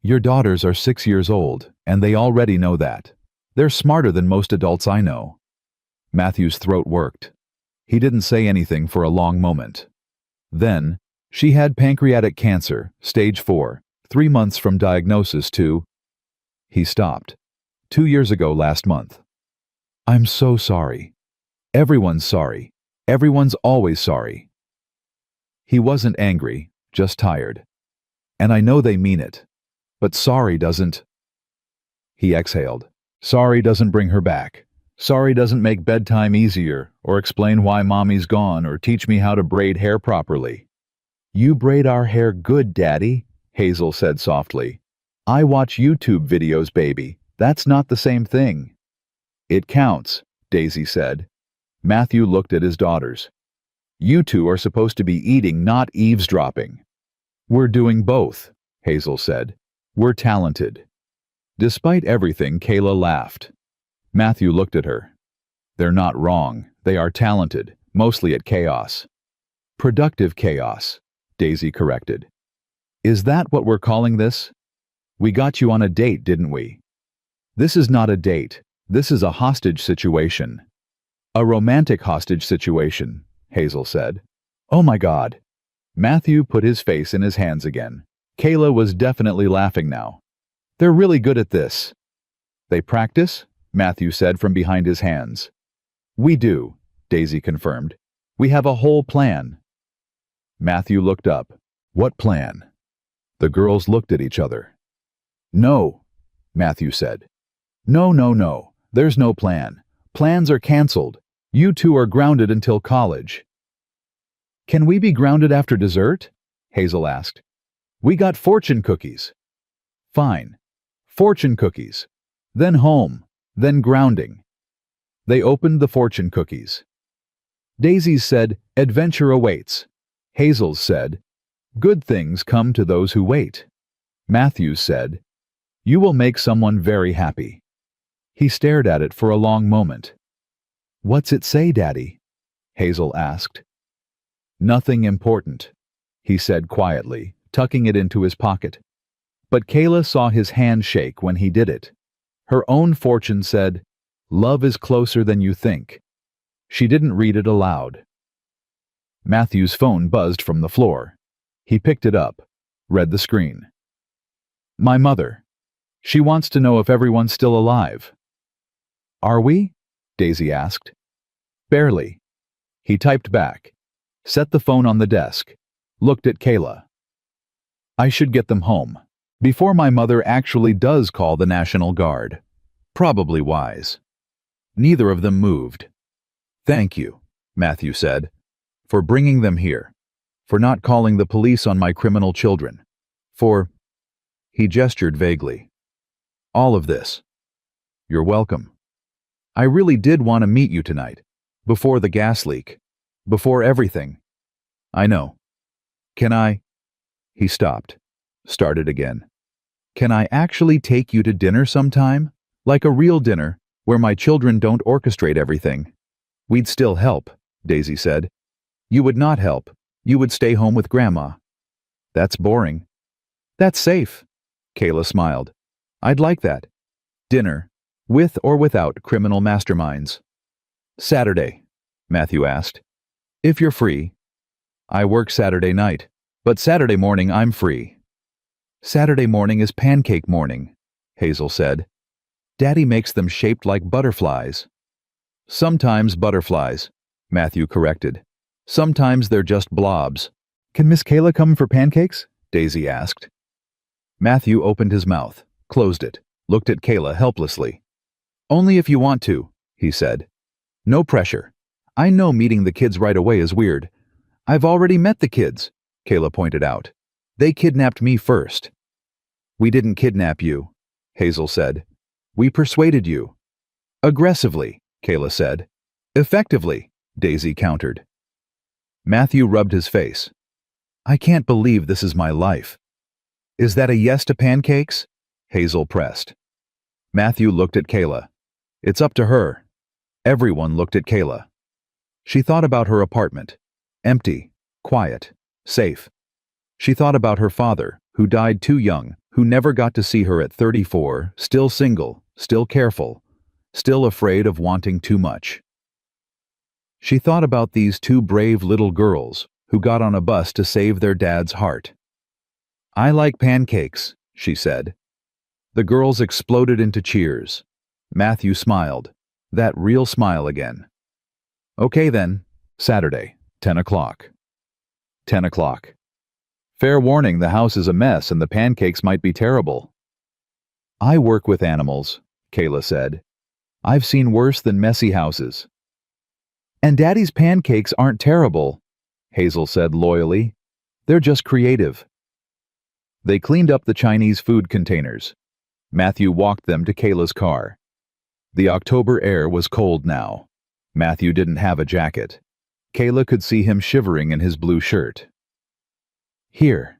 S1: Your daughters are 6 years old, and they already know that. They're smarter than most adults I know. Matthew's throat worked. He didn't say anything for a long moment. Then, she had pancreatic cancer, stage 4, 3 months from diagnosis to... He stopped. 2 years ago last month. I'm so sorry. Everyone's sorry. Everyone's always sorry. He wasn't angry, just tired. And I know they mean it. But sorry doesn't... He exhaled. Sorry doesn't bring her back. Sorry doesn't make bedtime easier, or explain why mommy's gone, or teach me how to braid hair properly. You braid our hair good, Daddy, Hazel said softly. I watch YouTube videos, baby. That's not the same thing. It counts, Daisy said. Matthew looked at his daughters. You two are supposed to be eating, not eavesdropping. We're doing both, Hazel said. We're talented. Despite everything, Kayla laughed. Matthew looked at her. They're not wrong. They are talented, mostly at chaos. Productive chaos, Daisy corrected. Is that what we're calling this? We got you on a date, didn't we? This is not a date. This is a hostage situation. A romantic hostage situation, Hazel said. Oh my God. Matthew put his face in his hands again. Kayla was definitely laughing now. They're really good at this. They practice? Matthew said from behind his hands. We do, Daisy confirmed. We have a whole plan. Matthew looked up. What plan? The girls looked at each other. No, Matthew said. No. There's no plan. Plans are canceled. You two are grounded until college. Can we be grounded after dessert? Hazel asked. We got fortune cookies. Fine. Fortune cookies. Then home. Then grounding. They opened the fortune cookies. Daisy's said, adventure awaits. Hazel's said, good things come to those who wait. Matthew's said, you will make someone very happy. He stared at it for a long moment. What's it say, Daddy? Hazel asked. Nothing important, he said quietly, tucking it into his pocket. But Kayla saw his hand shake when he did it. Her own fortune said, love is closer than you think. She didn't read it aloud. Matthew's phone buzzed from the floor. He picked it up, read the screen. My mother. She wants to know if everyone's still alive. Are we? Daisy asked. Barely. He typed back, set the phone on the desk, looked at Kayla. I should get them home, before my mother actually does call the National Guard. Probably wise. Neither of them moved. Thank you, Matthew said, for bringing them here, for not calling the police on my criminal children, for... He gestured vaguely. All of this. You're welcome. I really did want to meet you tonight, before the gas leak, before everything. I know. Can I... He stopped, started again. Can I actually take you to dinner sometime? Like a real dinner, where my children don't orchestrate everything. We'd still help, Daisy said. You would not help. You would stay home with Grandma. That's boring. That's safe. Kayla smiled. I'd like that. Dinner, with or without criminal masterminds. Saturday, Matthew asked. If you're free. I work Saturday night, but Saturday morning I'm free. Saturday morning is pancake morning, Hazel said. Daddy makes them shaped like butterflies. Sometimes butterflies, Matthew corrected. Sometimes they're just blobs. Can Miss Kayla come for pancakes? Daisy asked. Matthew opened his mouth, closed it, looked at Kayla helplessly. Only if you want to, he said. No pressure. I know meeting the kids right away is weird. I've already met the kids, Kayla pointed out. They kidnapped me first. We didn't kidnap you, Hazel said. We persuaded you. Aggressively, Kayla said. Effectively, Daisy countered. Matthew rubbed his face. I can't believe this is my life. Is that a yes to pancakes? Hazel pressed. Matthew looked at Kayla. It's up to her. Everyone looked at Kayla. She thought about her apartment. Empty, quiet, safe. She thought about her father, who died too young, who never got to see her at 34, still single, still careful, still afraid of wanting too much. She thought about these two brave little girls who got on a bus to save their dad's heart. I like pancakes, she said. The girls exploded into cheers. Matthew smiled, that real smile again. Okay then, Saturday, 10 o'clock. 10 o'clock. Fair warning, the house is a mess and the pancakes might be terrible. I work with animals, Kayla said. I've seen worse than messy houses. And Daddy's pancakes aren't terrible, Hazel said loyally. They're just creative. They cleaned up the Chinese food containers. Matthew walked them to Kayla's car. The October air was cold now. Matthew didn't have a jacket. Kayla could see him shivering in his blue shirt. Here,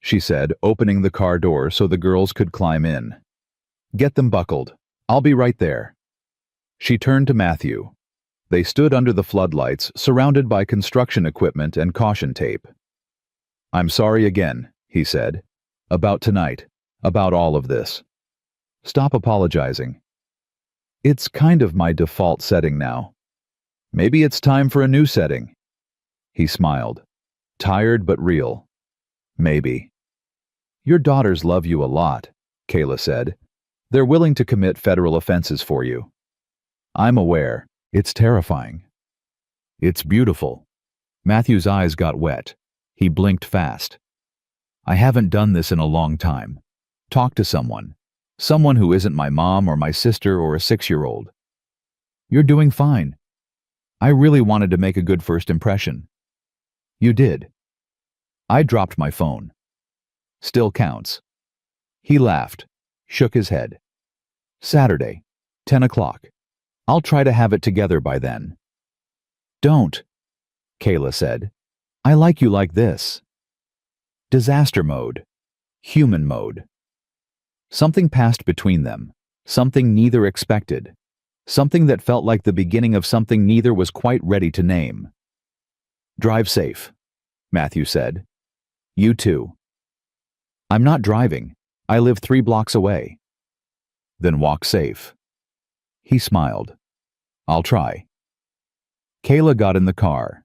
S1: she said, opening the car door so the girls could climb in. Get them buckled. I'll be right there. She turned to Matthew. They stood under the floodlights, surrounded by construction equipment and caution tape. I'm sorry again, he said. About tonight. About all of this. Stop apologizing. It's kind of my default setting now. Maybe it's time for a new setting. He smiled. Tired but real. Maybe. Your daughters love you a lot, Kayla said. They're willing to commit federal offenses for you. I'm aware. It's terrifying. It's beautiful. Matthew's eyes got wet. He blinked fast. I haven't done this in a long time. Talk to someone. Someone who isn't my mom or my sister or a 6-year-old. You're doing fine. I really wanted to make a good first impression. You did. I dropped my phone. Still counts. He laughed, shook his head. Saturday, 10 o'clock. I'll try to have it together by then. Don't, Kayla said. I like you like this. Disaster mode. Human mode. Something passed between them, something neither expected, something that felt like the beginning of something neither was quite ready to name. Drive safe, Matthew said. You too. I'm not driving. I live 3 blocks away. Then walk safe. He smiled. I'll try. Kayla got in the car.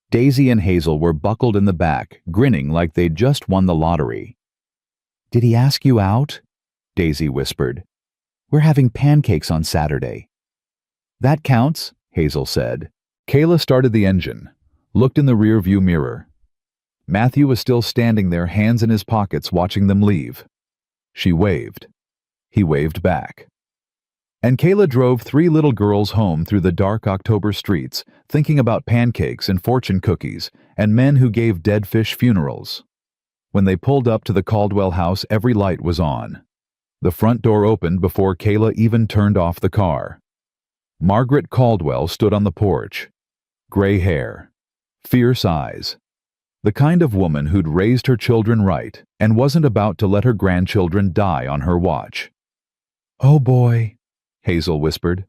S1: Daisy and Hazel were buckled in the back, grinning like they'd just won the lottery. "Did he ask you out?" Daisy whispered. "We're having pancakes on Saturday." "That counts," Hazel said. Kayla started the engine, looked in the rear-view mirror. Matthew was still standing there, hands in his pockets, watching them leave. She waved. He waved back. And Kayla drove three little girls home through the dark October streets, thinking about pancakes and fortune cookies and men who gave dead fish funerals. When they pulled up to the Caldwell house, every light was on. The front door opened before Kayla even turned off the car. Margaret Caldwell stood on the porch. Gray hair, fierce eyes. The kind of woman who'd raised her children right and wasn't about to let her grandchildren die on her watch. "Oh boy," Hazel whispered.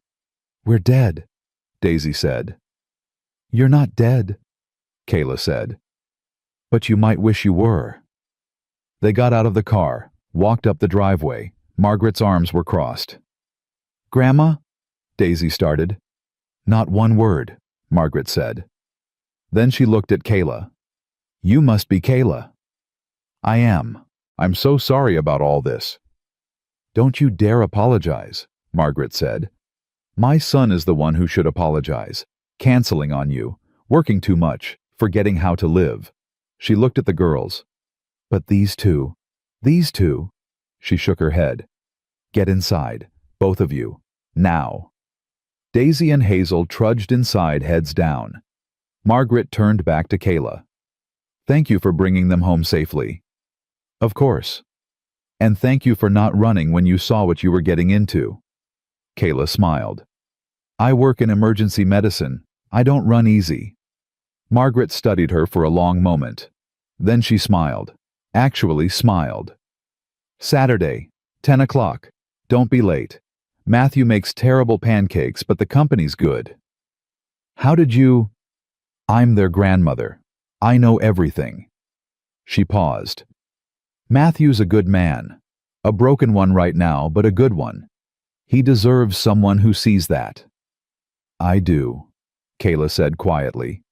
S1: "We're dead," Daisy said. "You're not dead," Kayla said. "But you might wish you were." They got out of the car, walked up the driveway. Margaret's arms were crossed. "Grandma?" Daisy started. "Not one word," Margaret said. Then she looked at Kayla. "You must be Kayla." "I am. I'm so sorry about all this." "Don't you dare apologize," Margaret said. "My son is the one who should apologize, canceling on you, working too much, forgetting how to live." She looked at the girls. "But these two," she shook her head. "Get inside, both of you, now." Daisy and Hazel trudged inside, heads down. Margaret turned back to Kayla. "Thank you for bringing them home safely." "Of course. And thank you for not running when you saw what you were getting into." Kayla smiled. "I work in emergency medicine. I don't run easy." Margaret studied her for a long moment. Then she smiled. Actually smiled. "Saturday, 10 o'clock. Don't be late. Matthew makes terrible pancakes, but the company's good." "How did you—" "I'm their grandmother. I know everything." She paused. "Matthew's a good man. A broken one right now, but a good one. He deserves someone who sees that." "I do," Kayla said quietly.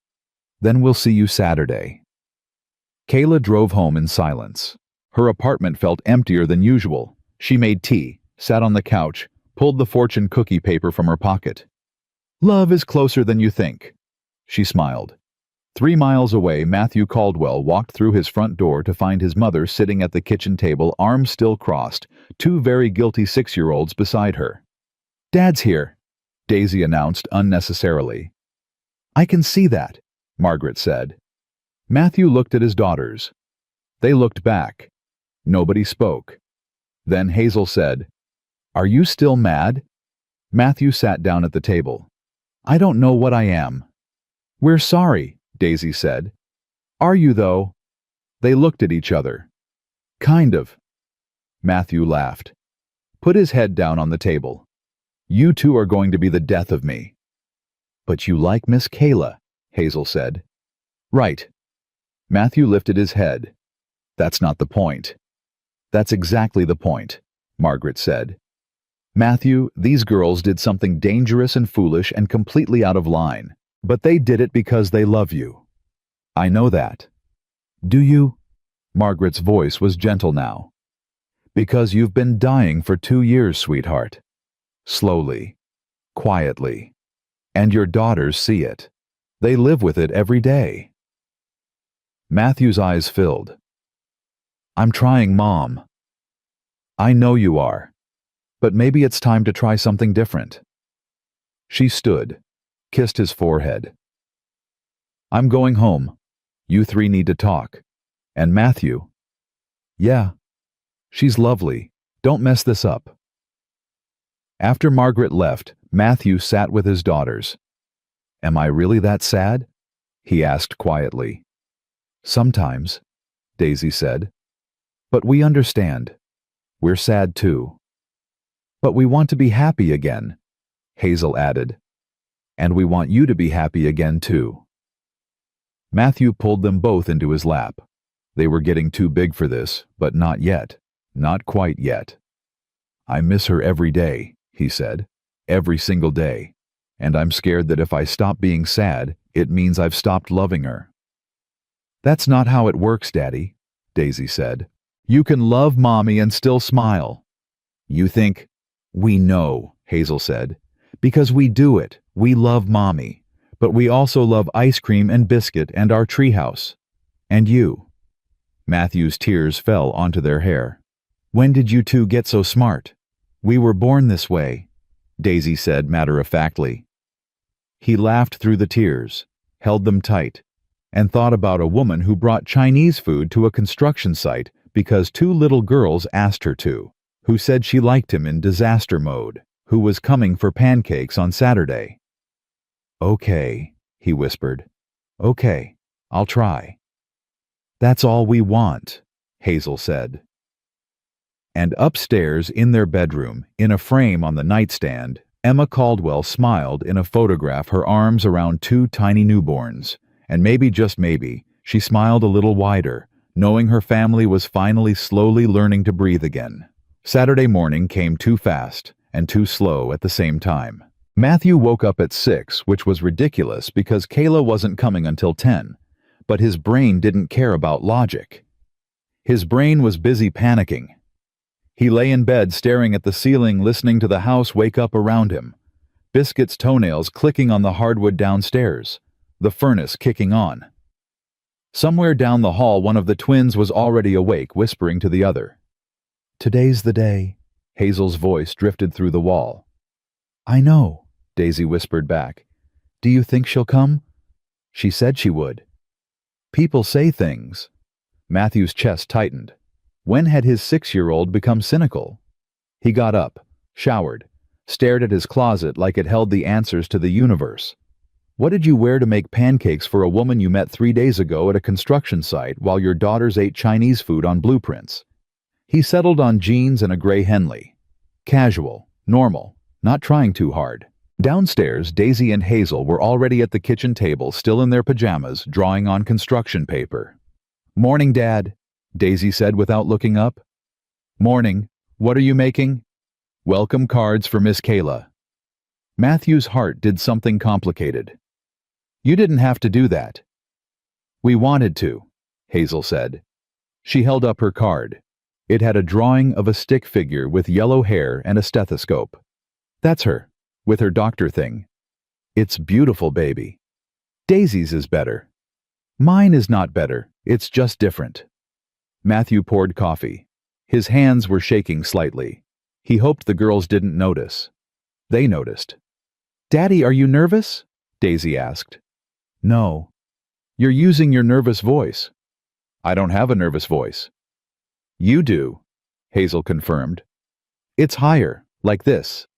S1: "Then we'll see you Saturday." Kayla drove home in silence. Her apartment felt emptier than usual. She made tea, sat on the couch, pulled the fortune cookie paper from her pocket. "Love is closer than you think," she smiled. 3 miles away, Matthew Caldwell walked through his front door to find his mother sitting at the kitchen table, arms still crossed, 2 very guilty 6-year-olds beside her. "Dad's here," Daisy announced unnecessarily. "I can see that," Margaret said. Matthew looked at his daughters. They looked back. Nobody spoke. Then Hazel said, "Are you still mad?" Matthew sat down at the table. "I don't know what I am." "We're sorry," Daisy said. "Are you, though?" They looked at each other. "Kind of." Matthew laughed. Put his head down on the table. "You two are going to be the death of me." "But you like Miss Kayla," Hazel said. "Right." Matthew lifted his head. "That's not the point." "That's exactly the point," Margaret said. "Matthew, these girls did something dangerous and foolish and completely out of line, but they did it because they love you. I know that." "Do you?" Margaret's voice was gentle now. "Because you've been dying for 2 years, sweetheart. Slowly. Quietly. And your daughters see it. They live with it every day." Matthew's eyes filled. "I'm trying, Mom." "I know you are. But maybe it's time to try something different." She stood, kissed his forehead. "I'm going home. You 3 need to talk. And Matthew." "Yeah. She's lovely. Don't mess this up." After Margaret left, Matthew sat with his daughters. "Am I really that sad?" he asked quietly. "Sometimes," Daisy said. "But we understand. We're sad too." "But we want to be happy again," Hazel added. "And we want you to be happy again too." Matthew pulled them both into his lap. They were getting too big for this, but not yet. Not quite yet. "I miss her every day," he said. "Every single day. And I'm scared that if I stop being sad, it means I've stopped loving her." "That's not how it works, Daddy," Daisy said. "You can love Mommy and still smile." "You think—" "We know," Hazel said. "Because we do it. We love Mommy. But we also love ice cream and biscuit and our treehouse. And you." Matthew's tears fell onto their hair. "When did you two get so smart?" "We were born this way," Daisy said matter-of-factly. He laughed through the tears, held them tight, and thought about a woman who brought Chinese food to a construction site because two little girls asked her to, who said she liked him in disaster mode, who was coming for pancakes on Saturday. "Okay," he whispered. "Okay, I'll try." "That's all we want," Hazel said. And upstairs in their bedroom, in a frame on the nightstand, Emma Caldwell smiled in a photograph, her arms around two tiny newborns. And maybe, just maybe, she smiled a little wider, knowing her family was finally slowly learning to breathe again. Saturday morning came too fast and too slow at the same time. Matthew woke up at 6, which was ridiculous because Kayla wasn't coming until 10. But his brain didn't care about logic. His brain was busy panicking. He lay in bed staring at the ceiling, listening to the house wake up around him. Biscuit's toenails clicking on the hardwood downstairs. The furnace kicking on. Somewhere down the hall, one of the twins was already awake, whispering to the other. "Today's the day." Hazel's voice drifted through the wall. "I know," Daisy whispered back. "Do you think she'll come?" "She said she would." "People say things." Matthew's chest tightened. When had his 6-year-old become cynical? He got up, showered, stared at his closet like it held the answers to the universe. What did you wear to make pancakes for a woman you met 3 days ago at a construction site while your daughters ate Chinese food on blueprints? He settled on jeans and a gray Henley. Casual, normal, not trying too hard. Downstairs, Daisy and Hazel were already at the kitchen table, still in their pajamas, drawing on construction paper. "Morning, Dad," Daisy said without looking up. "Morning. What are you making?" "Welcome cards for Miss Kayla." Matthew's heart did something complicated. "You didn't have to do that." "We wanted to," Hazel said. She held up her card. It had a drawing of a stick figure with yellow hair and a stethoscope. "That's her, with her doctor thing. It's beautiful, baby. Daisy's is better. Mine is not better, it's just different." Matthew poured coffee. His hands were shaking slightly. He hoped the girls didn't notice. They noticed. "Daddy, are you nervous?" Daisy asked. "No." "You're using your nervous voice." "I don't have a nervous voice." "You do," Hazel confirmed. "It's higher, like this."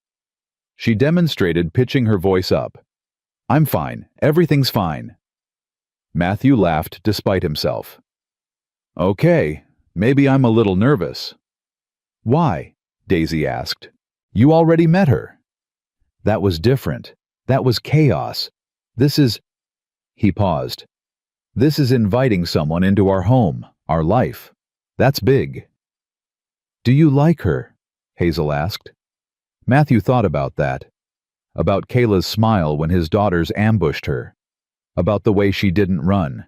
S1: She demonstrated, pitching her voice up. "I'm fine. Everything's fine." Matthew laughed despite himself. "Okay, maybe I'm a little nervous." "Why?" Daisy asked. "You already met her." "That was different. That was chaos. This is—" He paused. "This is inviting someone into our home, our life. That's big." "Do you like her?" Hazel asked. Matthew thought about that. About Kayla's smile when his daughters ambushed her. About the way she didn't run.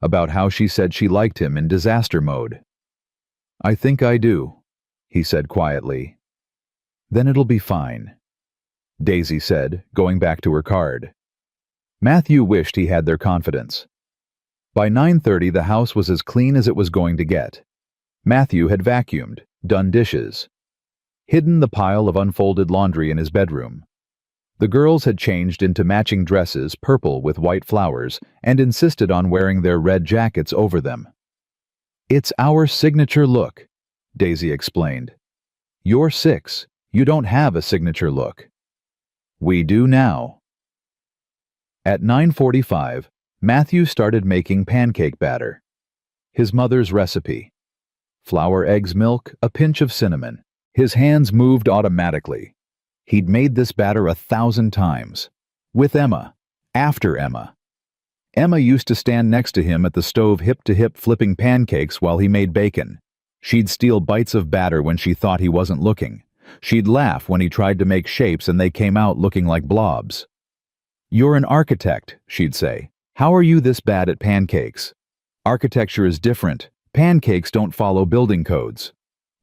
S1: About how she said she liked him in disaster mode. "I think I do," he said quietly. "Then it'll be fine," Daisy said, going back to her card. Matthew wished he had their confidence. By 9:30 the house was as clean as it was going to get. Matthew had vacuumed, done dishes, hidden the pile of unfolded laundry in his bedroom. The girls had changed into matching dresses, purple with white flowers, and insisted on wearing their red jackets over them. "It's our signature look," Daisy explained. "You're 6. You don't have a signature look." "We do now." At 9:45, Matthew started making pancake batter. His mother's recipe. Flour, eggs, milk, a pinch of cinnamon. His hands moved automatically. He'd made this batter 1,000 times. With Emma. After Emma. Emma used to stand next to him at the stove hip to hip flipping pancakes while he made bacon. She'd steal bites of batter when she thought he wasn't looking. She'd laugh when he tried to make shapes and they came out looking like blobs. "You're an architect," she'd say. "How are you this bad at pancakes? Architecture is different. Pancakes don't follow building codes."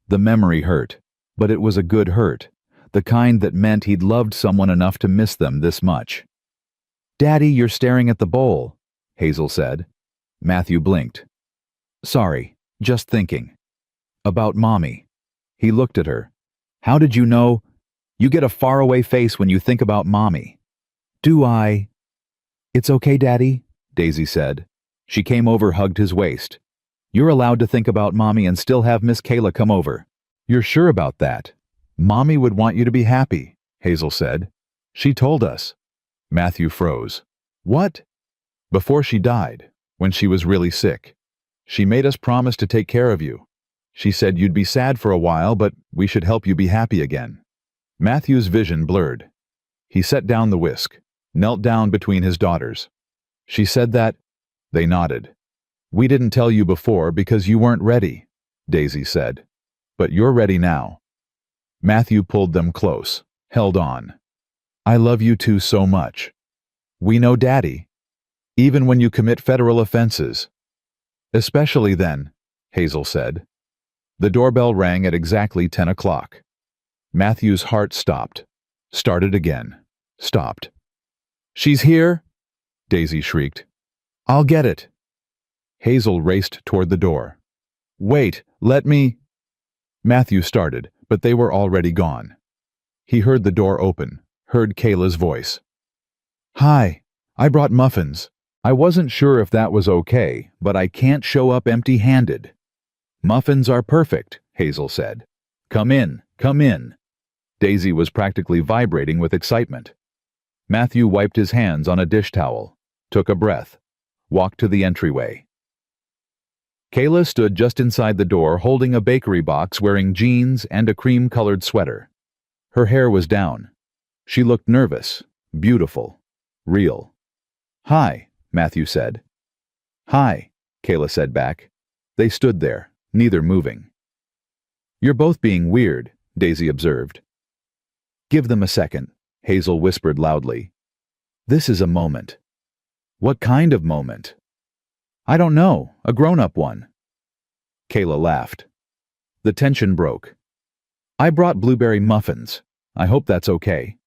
S1: The memory hurt, but it was a good hurt, the kind that meant he'd loved someone enough to miss them this much. "Daddy, you're staring at the bowl," Hazel said. Matthew blinked. "Sorry, just thinking. About Mommy." He looked at her. "How did you know? You get a faraway face when you think about Mommy." "Do I?" "It's okay, Daddy," Daisy said. She came over, hugged his waist. "You're allowed to think about Mommy and still have Miss Kayla come over." "You're sure about that?" "Mommy would want you to be happy," Hazel said. "She told us." Matthew froze. "What?" "Before she died, when she was really sick. She made us promise to take care of you. She said you'd be sad for a while, but we should help you be happy again." Matthew's vision blurred. He set down the whisk, knelt down between his daughters. "She said that?" They nodded. "We didn't tell you before because you weren't ready," Daisy said. "But you're ready now." Matthew pulled them close, held on. "I love you two so much. We know, Daddy. Even when you commit federal offenses." "Especially then," Hazel said. The doorbell rang at exactly 10 o'clock. Matthew's heart stopped. Started again. Stopped. "She's here!" Daisy shrieked. "I'll get it." Hazel raced toward the door. "Wait, let me—" Matthew started, but they were already gone. He heard the door open, heard Kayla's voice. "Hi, I brought muffins. I wasn't sure if that was okay, but I can't show up empty-handed." "Muffins are perfect," Hazel said. "Come in, come in." Daisy was practically vibrating with excitement. Matthew wiped his hands on a dish towel, took a breath, walked to the entryway. Kayla stood just inside the door holding a bakery box, wearing jeans and a cream-colored sweater. Her hair was down. She looked nervous, beautiful, real. "Hi," Matthew said. "Hi," Kayla said back. They stood there, neither moving. "You're both being weird," Daisy observed. "Give them a second," Hazel whispered loudly. "This is a moment." "What kind of moment?" "I don't know, a grown-up one." Kayla laughed. The tension broke. "I brought blueberry muffins. I hope that's okay."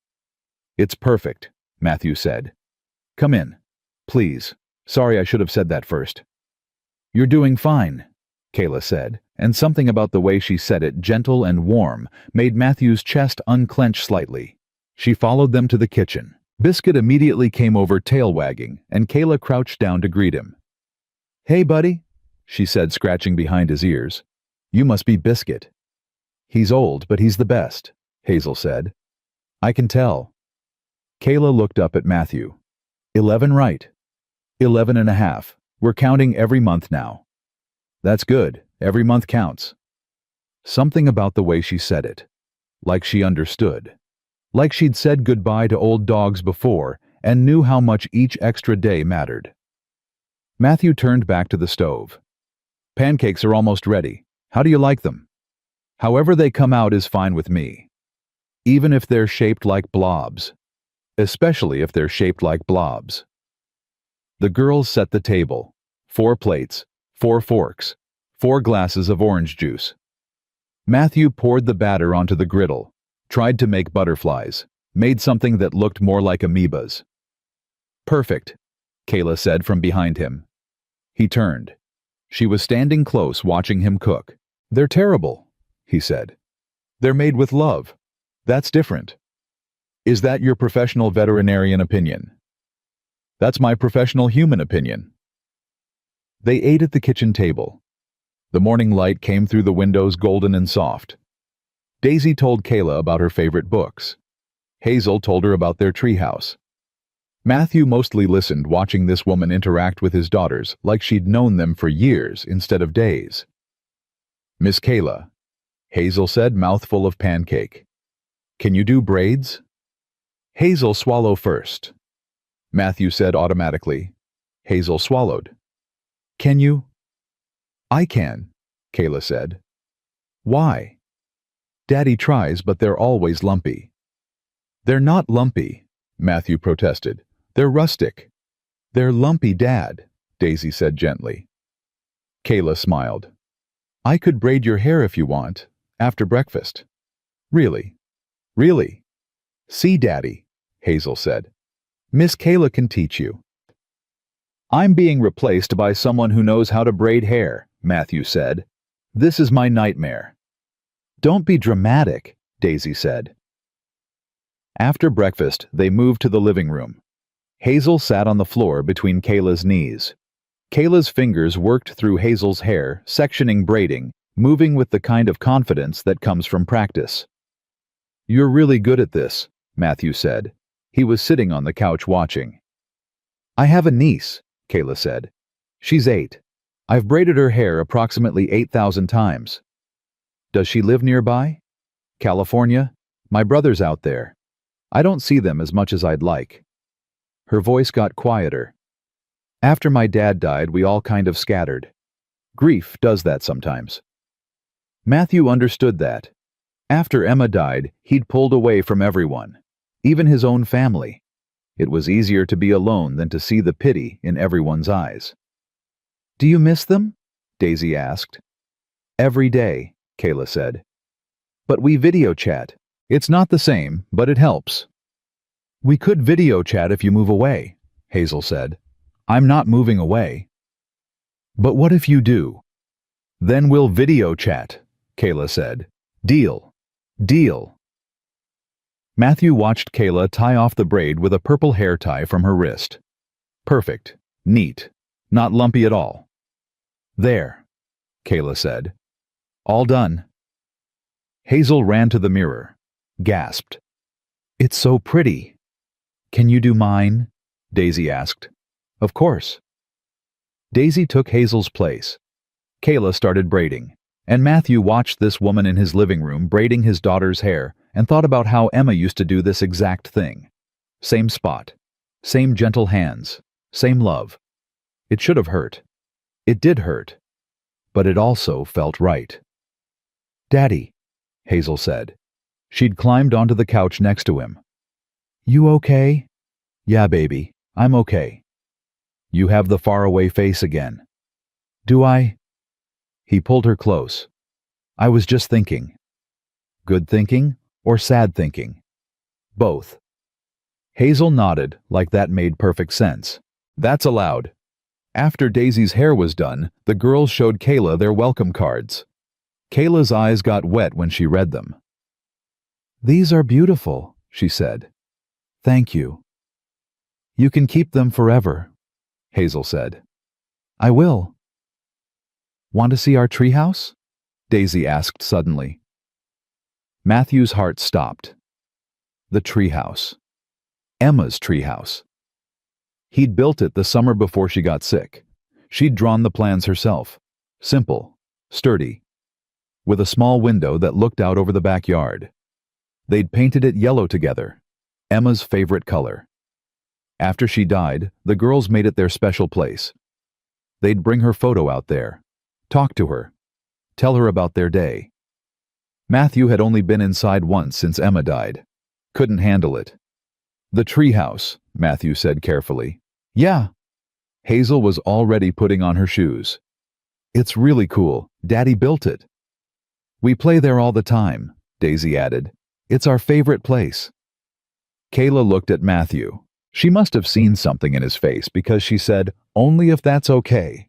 S1: "It's perfect," Matthew said. "Come in. Please. Sorry, I should have said that first." "You're doing fine," Kayla said, and something about the way she said it, gentle and warm, made Matthew's chest unclench slightly. She followed them to the kitchen. Biscuit immediately came over, tail wagging, and Kayla crouched down to greet him. "Hey, buddy," she said, scratching behind his ears. "You must be Biscuit." "He's old, but he's the best," Hazel said. "I can tell." Kayla looked up at Matthew. 11 right. 11.5. We're counting every month now." "That's good. Every month counts." Something about the way she said it. Like she understood. Like she'd said goodbye to old dogs before and knew how much each extra day mattered. Matthew turned back to the stove. "Pancakes are almost ready. How do you like them?" "However they come out is fine with me. Even if they're shaped like blobs. Especially if they're shaped like blobs." The girls set the table. 4 plates, 4 forks, 4 glasses of orange juice. Matthew poured the batter onto the griddle, tried to make butterflies, made something that looked more like amoebas. "Perfect," Kayla said from behind him. He turned. She was standing close, watching him cook. "They're terrible," he said. "They're made with love. That's different." "Is that your professional veterinarian opinion?" "That's my professional human opinion." They ate at the kitchen table. The morning light came through the windows, golden and soft. Daisy told Kayla about her favorite books. Hazel told her about their treehouse. Matthew mostly listened, watching this woman interact with his daughters like she'd known them for years instead of days. "Miss Kayla," Hazel said, mouthful of pancake. "Can you do braids?" "Hazel, swallow first," Matthew said automatically. Hazel swallowed. "Can you?" "I can," Kayla said. "Why?" "Daddy tries, but they're always lumpy." "They're not lumpy," Matthew protested. They're rustic. They're lumpy, Dad, Daisy said gently. Kayla smiled. I could braid your hair if you want, after breakfast. Really? Really? See, Daddy, Hazel said. Miss Kayla can teach you. I'm being replaced by someone who knows how to braid hair, Matthew said. This is my nightmare. Don't be dramatic, Daisy said. After breakfast, they moved to the living room. Hazel sat on the floor between Kayla's knees. Kayla's fingers worked through Hazel's hair, sectioning braiding, moving with the kind of confidence that comes from practice. You're really good at this, Matthew said. He was sitting on the couch watching. I have a niece, Kayla said. She's 8. I've braided her hair approximately 8,000 times. Does she live nearby? California? My brother's out there. I don't see them as much as I'd like. Her voice got quieter. After my dad died, we all kind of scattered. Grief does that sometimes. Matthew understood that. After Emma died, he'd pulled away from everyone, even his own family. It was easier to be alone than to see the pity in everyone's eyes. Do you miss them? Daisy asked. Every day, Kayla said. But we video chat. It's not the same, but it helps. We could video chat if you move away, Hazel said. I'm not moving away. But what if you do? Then we'll video chat, Kayla said. Deal. Deal. Matthew watched Kayla tie off the braid with a purple hair tie from her wrist. Perfect. Neat. Not lumpy at all. There, Kayla said. All done. Hazel ran to the mirror, gasped. It's so pretty. Can you do mine? Daisy asked. Of course. Daisy took Hazel's place. Kayla started braiding, and Matthew watched this woman in his living room braiding his daughter's hair and thought about how Emma used to do this exact thing. Same spot, same gentle hands, same love. It should have hurt. It did hurt, but it also felt right. Daddy, Hazel said. She'd climbed onto the couch next to him. You okay? Yeah, baby, I'm okay. You have the faraway face again. Do I? He pulled her close. I was just thinking. Good thinking or sad thinking? Both. Hazel nodded like that made perfect sense. That's allowed. After Daisy's hair was done, the girls showed Kayla their welcome cards. Kayla's eyes got wet when she read them. These are beautiful, she said. Thank you. You can keep them forever, Hazel said. I will. Want to see our treehouse? Daisy asked suddenly. Matthew's heart stopped. The treehouse. Emma's treehouse. He'd built it the summer before she got sick. She'd drawn the plans herself. Simple, sturdy, with a small window that looked out over the backyard. They'd painted it yellow together, Emma's favorite color. After she died, the girls made it their special place. They'd bring her photo out there, talk to her, tell her about their day. Matthew had only been inside once since Emma died. Couldn't handle it. The treehouse, Matthew said carefully. Yeah. Hazel was already putting on her shoes. It's really cool. Daddy built it. We play there all the time, Daisy added. It's our favorite place. Kayla looked at Matthew. She must have seen something in his face because she said, only if that's okay.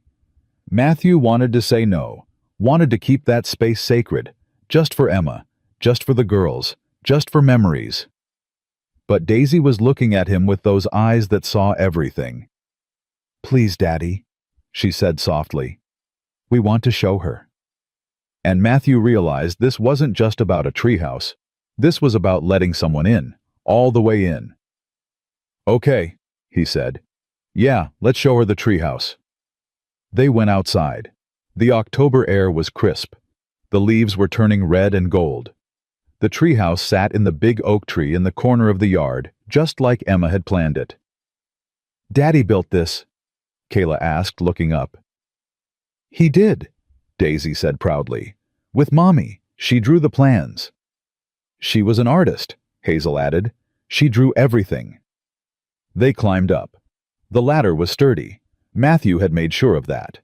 S1: Matthew wanted to say no, wanted to keep that space sacred, just for Emma, just for the girls, just for memories. But Daisy was looking at him with those eyes that saw everything. Please, Daddy, she said softly. We want to show her. And Matthew realized this wasn't just about a treehouse. This was about letting someone in, all the way in. Okay, he said. Yeah, let's show her the treehouse. They went outside. The October air was crisp. The leaves were turning red and gold. The treehouse sat in the big oak tree in the corner of the yard, just like Emma had planned it. Daddy built this, Kayla asked, looking up. He did, Daisy said proudly. With Mommy, she drew the plans. She was an artist, Hazel added. She drew everything. They climbed up. The ladder was sturdy. Matthew had made sure of that.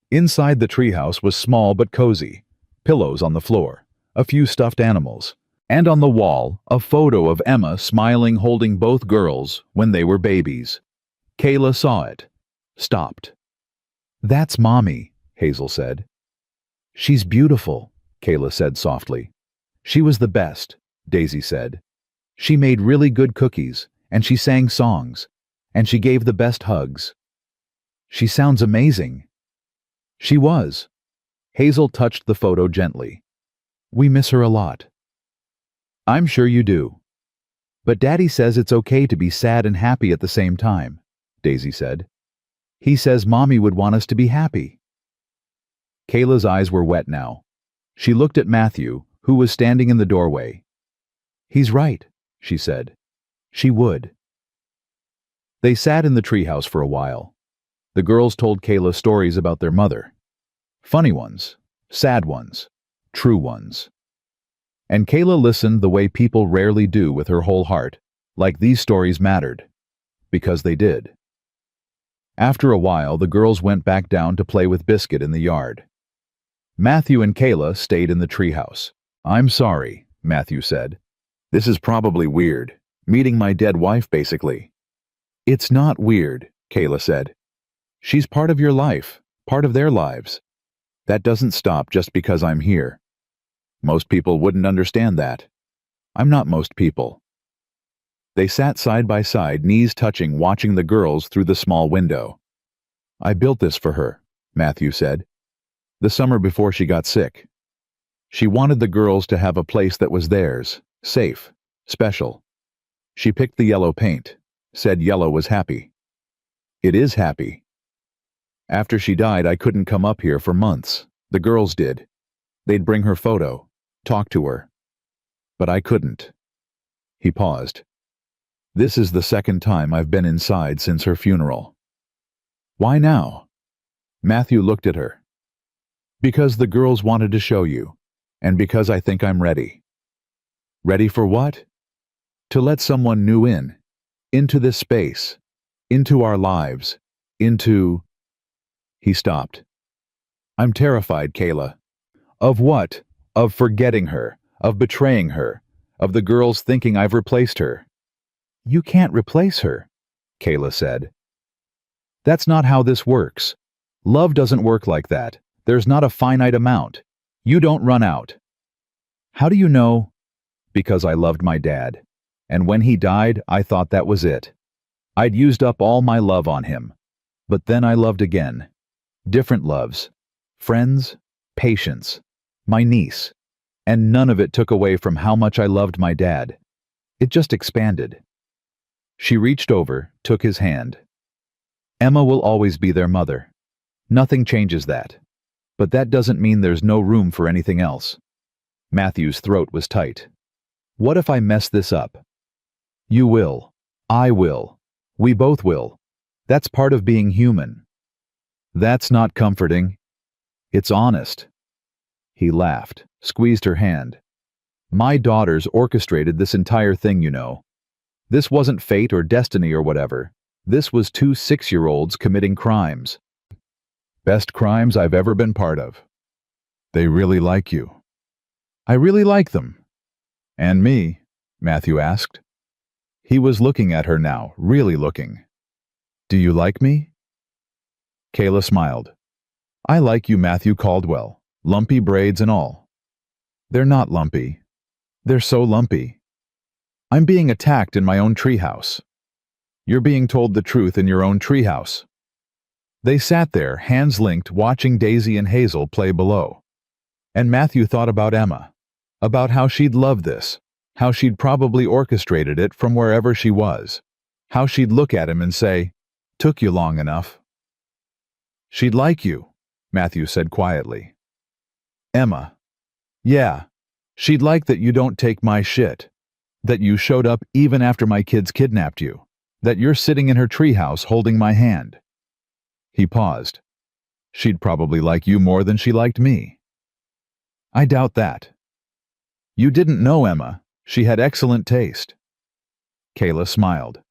S1: Inside the treehouse was small but cozy. Pillows on the floor, a few stuffed animals, and on the wall, a photo of Emma smiling holding both girls when they were babies. Kayla saw it. Stopped. "That's Mommy," Hazel said. "She's beautiful," Kayla said softly. "She was the best," Daisy said. "She made really good cookies, and she sang songs, and she gave the best hugs. She sounds amazing." She was. Hazel touched the photo gently. "We miss her a lot." "I'm sure you do. But Daddy says it's okay to be sad and happy at the same time," Daisy said. "He says Mommy would want us to be happy." Kayla's eyes were wet now. She looked at Matthew, who was standing in the doorway. "He's right," she said. "She would." They sat in the treehouse for a while. The girls told Kayla stories about their mother. Funny ones, sad ones, true ones. And Kayla listened the way people rarely do with her whole heart, like these stories mattered. Because they did. After a while, the girls went back down to play with Biscuit in the yard. Matthew and Kayla stayed in the treehouse. "I'm sorry," Matthew said. "This is probably weird. Meeting my dead wife, basically." "It's not weird," Kayla said. "She's part of your life, part of their lives. That doesn't stop just because I'm here. Most people wouldn't understand that. I'm not most people." They sat side by side, knees touching, watching the girls through the small window. "I built this for her," Matthew said. "The summer before she got sick. She wanted the girls to have a place that was theirs, safe, special. She picked the yellow paint, said yellow was happy. It is happy. After she died, I couldn't come up here for months. The girls did. They'd bring her photo, talk to her. But I couldn't." He paused. "This is the second time I've been inside since her funeral." "Why now?" Matthew looked at her. "Because the girls wanted to show you, and because I think I'm ready." "Ready for what?" "To let someone new in. Into this space. Into our lives. Into—" He stopped. "I'm terrified, Kayla." "Of what? Of forgetting her, of betraying her, of the girls thinking I've replaced her." "You can't replace her," Kayla said. "That's not how this works. Love doesn't work like that. There's not a finite amount. You don't run out." "How do you know?" "Because I loved my dad. And when he died, I thought that was it. I'd used up all my love on him. But then I loved again. Different loves. Friends, patience, my niece. And none of it took away from how much I loved my dad. It just expanded." She reached over, took his hand. "Emma will always be their mother. Nothing changes that. But that doesn't mean there's no room for anything else." Matthew's throat was tight. "What if I mess this up?" "You will. I will. We both will. That's part of being human." "That's not comforting." "It's honest." He laughed, squeezed her hand. "My daughters orchestrated this entire thing, you know. This wasn't fate or destiny or whatever. This was 2 6-year-olds committing crimes. Best crimes I've ever been part of. They really like you." "I really like them." "And me?" Matthew asked. He was looking at her now, really looking. "Do you like me?" Kayla smiled. "I like you, Matthew Caldwell. Lumpy braids and all." "They're not lumpy. They're so lumpy. I'm being attacked in my own treehouse." "You're being told the truth in your own treehouse." They sat there, hands linked, watching Daisy and Hazel play below. And Matthew thought about Emma, about how she'd loved this, how she'd probably orchestrated it from wherever she was, how she'd look at him and say, "Took you long enough." "She'd like you," Matthew said quietly. "Emma. Yeah, she'd like that you don't take my shit. That you showed up even after my kids kidnapped you. That you're sitting in her treehouse holding my hand." He paused. "She'd probably like you more than she liked me." "I doubt that." "You didn't know Emma. She had excellent taste." Kayla smiled.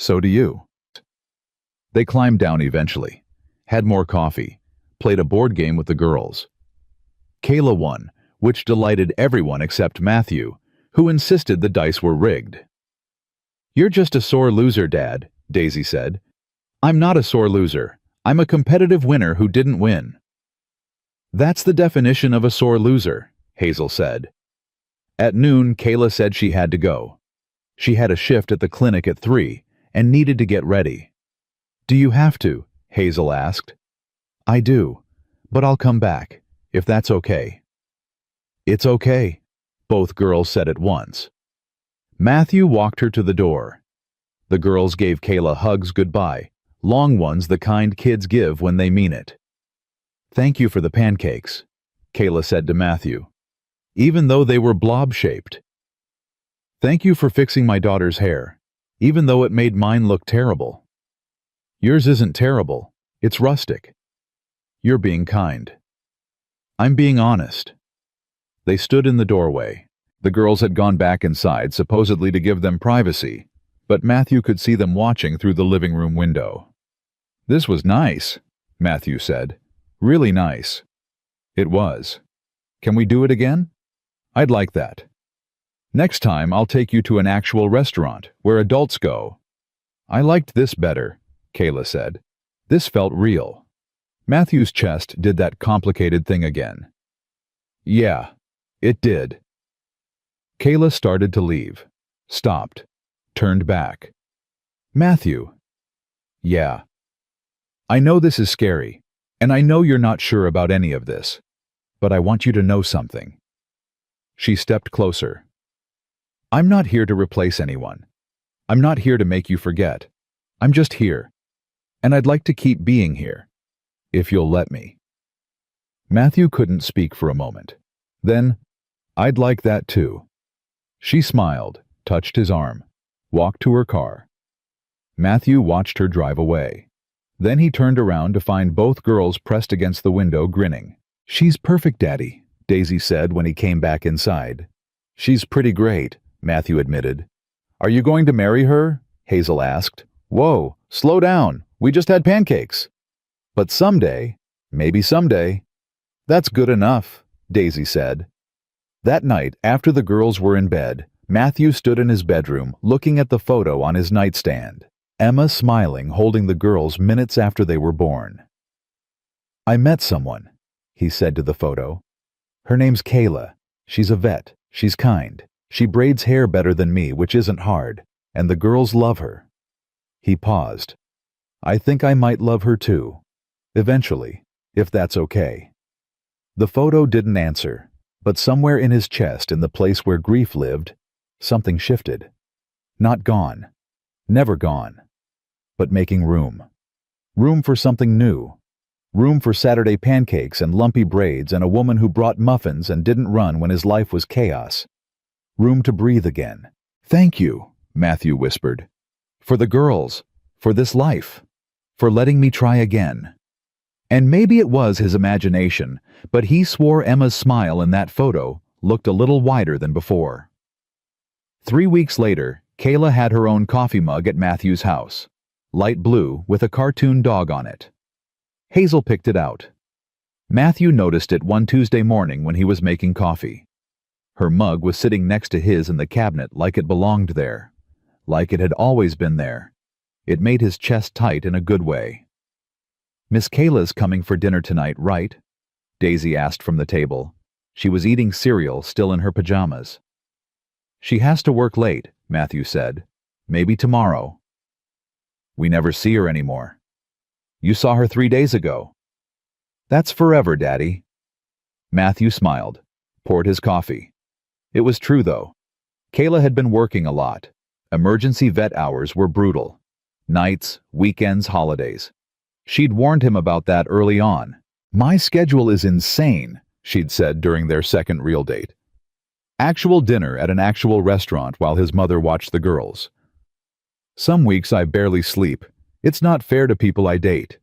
S1: So do you. They climbed down eventually, had more coffee, played a board game with the girls. Kayla won, which delighted everyone except Matthew, who insisted the dice were rigged. "You're just a sore loser, Dad," Daisy said. "I'm not a sore loser. I'm a competitive winner who didn't win." "That's the definition of a sore loser," Hazel said. At noon, Kayla said she had to go. She had a shift at the clinic at 3 and needed to get ready. "Do you have to?" Hazel asked. "I do, but I'll come back, if that's okay." "It's okay," both girls said at once. Matthew walked her to the door. The girls gave Kayla hugs goodbye, long ones the kind kids give when they mean it. "Thank you for the pancakes," Kayla said to Matthew, even though they were blob-shaped. "Thank you for fixing my daughter's hair, even though it made mine look terrible." "Yours isn't terrible, it's rustic." "You're being kind." "I'm being honest." They stood in the doorway. The girls had gone back inside, supposedly to give them privacy, but Matthew could see them watching through the living room window. "This was nice," Matthew said. "Really nice." It was. "Can we do it again?" "I'd like that." "Next time I'll take you to an actual restaurant, where adults go." "I liked this better," Kayla said. "This felt real." Matthew's chest did that complicated thing again. "Yeah, it did." Kayla started to leave, stopped, turned back. "Matthew." "Yeah. I know this is scary, and I know you're not sure about any of this, but I want you to know something." She stepped closer. "I'm not here to replace anyone. I'm not here to make you forget. I'm just here, and I'd like to keep being here, if you'll let me." Matthew couldn't speak for a moment. Then, "I'd like that too." She smiled, touched his arm, walked to her car. Matthew watched her drive away. Then he turned around to find both girls pressed against the window grinning. "She's perfect, Daddy," Daisy said when he came back inside. "She's pretty great," Matthew admitted. "Are you going to marry her?" Hazel asked. "Whoa, slow down. We just had pancakes." "But someday, maybe someday." "That's good enough," Daisy said. That night, after the girls were in bed, Matthew stood in his bedroom looking at the photo on his nightstand, Emma smiling, holding the girls minutes after they were born. "I met someone," he said to the photo. "Her name's Kayla. She's a vet. She's kind. She braids hair better than me, which isn't hard, and the girls love her." He paused. "I think I might love her too. Eventually, if that's okay." The photo didn't answer, but somewhere in his chest, in the place where grief lived, something shifted. Not gone. Never gone. But making room. Room for something new. Room for Saturday pancakes and lumpy braids and a woman who brought muffins and didn't run when his life was chaos. Room to breathe again. "Thank you," Matthew whispered. "For the girls. For this life. For letting me try again." And maybe it was his imagination, but he swore Emma's smile in that photo looked a little wider than before. 3 weeks later, Kayla had her own coffee mug at Matthew's house. Light blue with a cartoon dog on it. Hazel picked it out. Matthew noticed it one Tuesday morning when he was making coffee. Her mug was sitting next to his in the cabinet like it belonged there. Like it had always been there. It made his chest tight in a good way. "Miss Kayla's coming for dinner tonight, right?" Daisy asked from the table. She was eating cereal, still in her pajamas. "She has to work late," Matthew said. "Maybe tomorrow." "We never see her anymore." "You saw her 3 days ago." "That's forever, Daddy." Matthew smiled, poured his coffee. It was true, though. Kayla had been working a lot. Emergency vet hours were brutal. Nights, weekends, holidays. She'd warned him about that early on. "My schedule is insane," she'd said during their second real date. Actual dinner at an actual restaurant while his mother watched the girls. "Some weeks I barely sleep. It's not fair to people I date."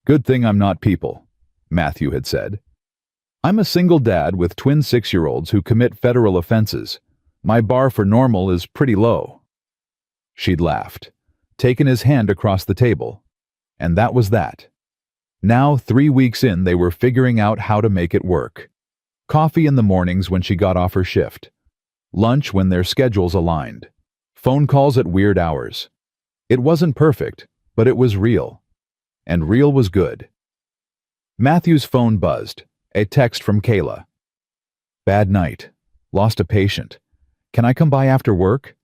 S1: "Good thing I'm not people," Matthew had said. "I'm a single dad with twin 6-year-olds who commit federal offenses. My bar for normal is pretty low." She'd laughed. taken his hand across the table. And that was that. Now, 3 weeks in, they were figuring out how to make it work. Coffee in the mornings when she got off her shift. Lunch when their schedules aligned. Phone calls at weird hours. It wasn't perfect, but it was real. And real was good. Matthew's phone buzzed. A text from Kayla. Bad night. Lost a patient. Can I come by after work?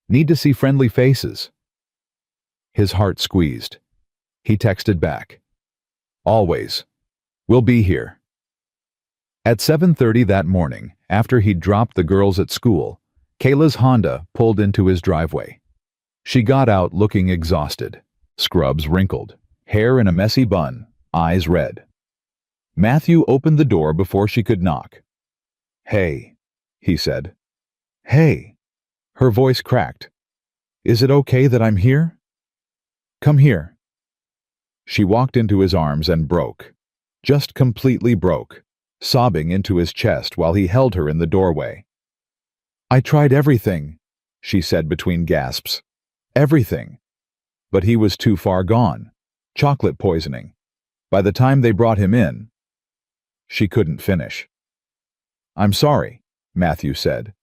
S1: Need to see friendly faces. His heart squeezed. He texted back. Always. We'll be here. At 7:30 that morning, after he'd dropped the girls at school, Kayla's Honda pulled into his driveway. She got out looking exhausted, scrubs wrinkled, hair in a messy bun, eyes red. Matthew opened the door before she could knock. Hey, he said. Hey. Her voice cracked. Is it okay that I'm here? Come here. She walked into his arms and broke. Just completely broke, sobbing into his chest while he held her in the doorway. I tried everything, she said between gasps. Everything. But he was too far gone. Chocolate poisoning. By the time they brought him in, she couldn't finish. I'm sorry, Matthew said.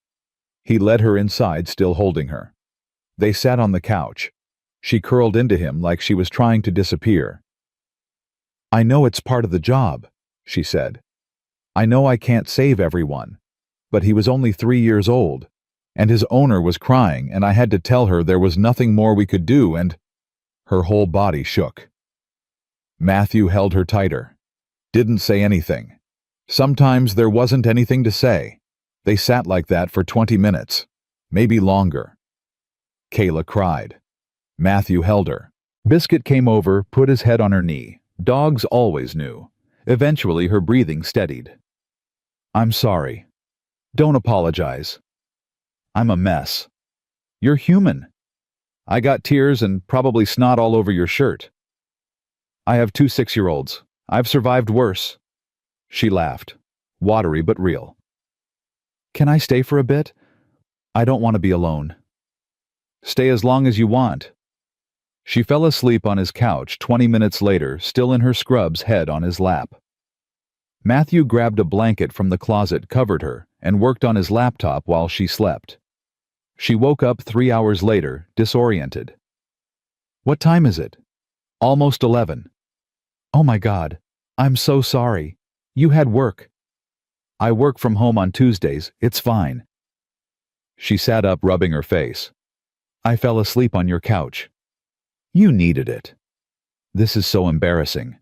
S1: He led her inside, still holding her. They sat on the couch. She curled into him like she was trying to disappear. I know it's part of the job, she said. I know I can't save everyone. But he was only 3 years old, and his owner was crying, and I had to tell her there was nothing more we could do, and her whole body shook. Matthew held her tighter. Didn't say anything. Sometimes there wasn't anything to say. They sat like that for 20 minutes, maybe longer. Kayla cried. Matthew held her. Biscuit came over, put his head on her knee. Dogs always knew. Eventually her breathing steadied. I'm sorry. Don't apologize. I'm a mess. You're human. I got tears and probably snot all over your shirt. I have 2 6-year-olds. I've survived worse. She laughed, watery but real. Can I stay for a bit? I don't want to be alone. Stay as long as you want. She fell asleep on his couch 20 minutes later, still in her scrubs, head on his lap. Matthew grabbed a blanket from the closet, covered her, and worked on his laptop while she slept. She woke up 3 hours later, disoriented. What time is it? Almost 11. Oh my God, I'm so sorry. You had work. I work from home on Tuesdays, it's fine. She sat up, rubbing her face. I fell asleep on your couch. You needed it. This is so embarrassing.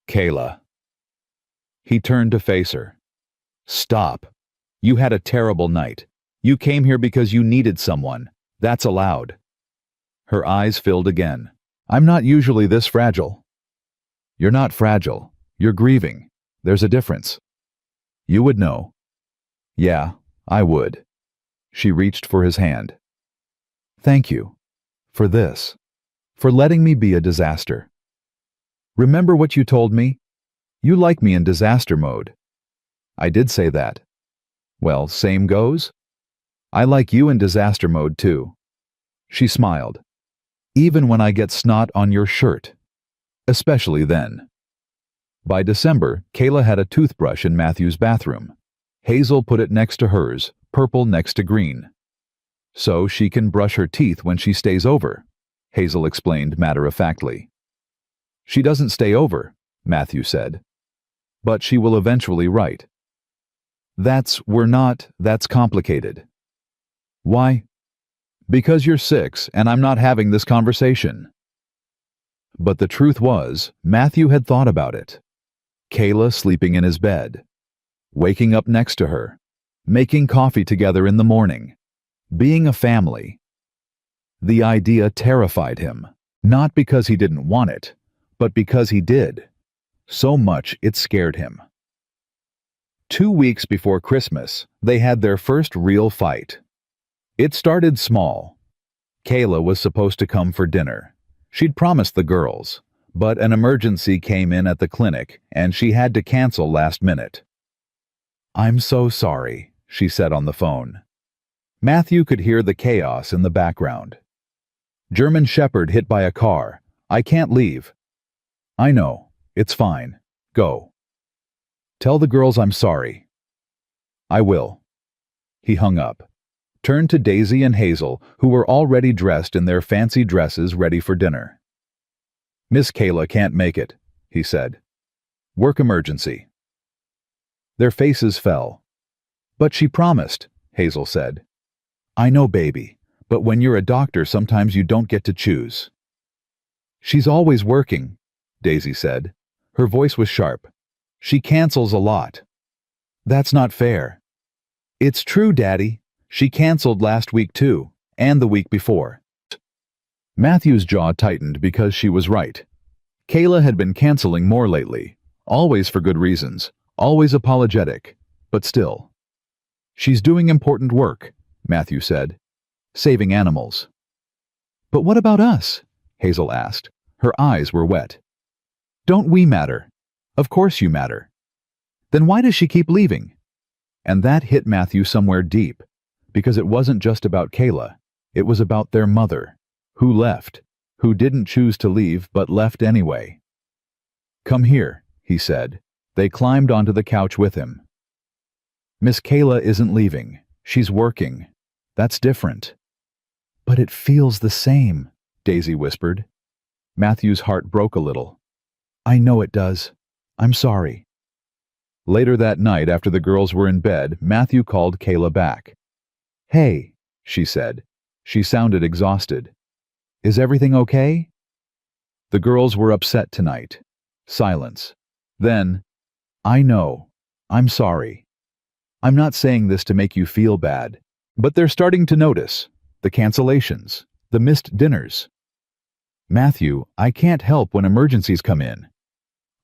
S1: Kayla. He turned to face her. Stop. You had a terrible night. You came here because you needed someone. That's allowed. Her eyes filled again. I'm not usually this fragile. You're not fragile. You're grieving. There's a difference. You would know. Yeah, I would. She reached for his hand. Thank you. For this. For letting me be a disaster. Remember what you told me? You like me in disaster mode. I did say that. Well, same goes. I like you in disaster mode too. She smiled. Even when I get snot on your shirt. Especially then. By December, Kayla had a toothbrush in Matthew's bathroom. Hazel put it next to hers, purple next to green. So she can brush her teeth when she stays over, Hazel explained matter-of-factly. She doesn't stay over, Matthew said. But she will eventually write. That's complicated. Why? Because you're 6 and I'm not having this conversation. But the truth was, Matthew had thought about it. Kayla sleeping in his bed. Waking up next to her. Making coffee together in the morning. Being a family. The idea terrified him, not because he didn't want it, but because he did. So much it scared him. 2 weeks before Christmas, they had their first real fight. It started small. Kayla was supposed to come for dinner. She'd promised the girls, but an emergency came in at the clinic and she had to cancel last minute. I'm so sorry, she said on the phone. Matthew could hear the chaos in the background. German Shepherd hit by a car. I can't leave. I know. It's fine. Go. Tell the girls I'm sorry. I will. He hung up, turned to Daisy and Hazel, who were already dressed in their fancy dresses ready for dinner. Miss Kayla can't make it, he said. Work emergency. Their faces fell. But she promised, Hazel said. I know, baby, but when you're a doctor, sometimes you don't get to choose. She's always working, Daisy said. Her voice was sharp. She cancels a lot. That's not fair. It's true, Daddy. She canceled last week too, and the week before. Matthew's jaw tightened because she was right. Kayla had been canceling more lately, always for good reasons, always apologetic, but still. She's doing important work, Matthew said, saving animals. But what about us? Hazel asked. Her eyes were wet. Don't we matter? Of course you matter. Then why does she keep leaving? And that hit Matthew somewhere deep, because it wasn't just about Kayla. It was about their mother, who left, who didn't choose to leave but left anyway. Come here, he said. They climbed onto the couch with him. Miss Kayla isn't leaving. She's working. That's different. But it feels the same, Daisy whispered. Matthew's heart broke a little. I know it does. I'm sorry. Later that night, after the girls were in bed, Matthew called Kayla back. Hey, she said. She sounded exhausted. Is everything okay? The girls were upset tonight. Silence. Then, I know. I'm sorry. I'm not saying this to make you feel bad, but they're starting to notice. The cancellations. The missed dinners. Matthew, I can't help when emergencies come in.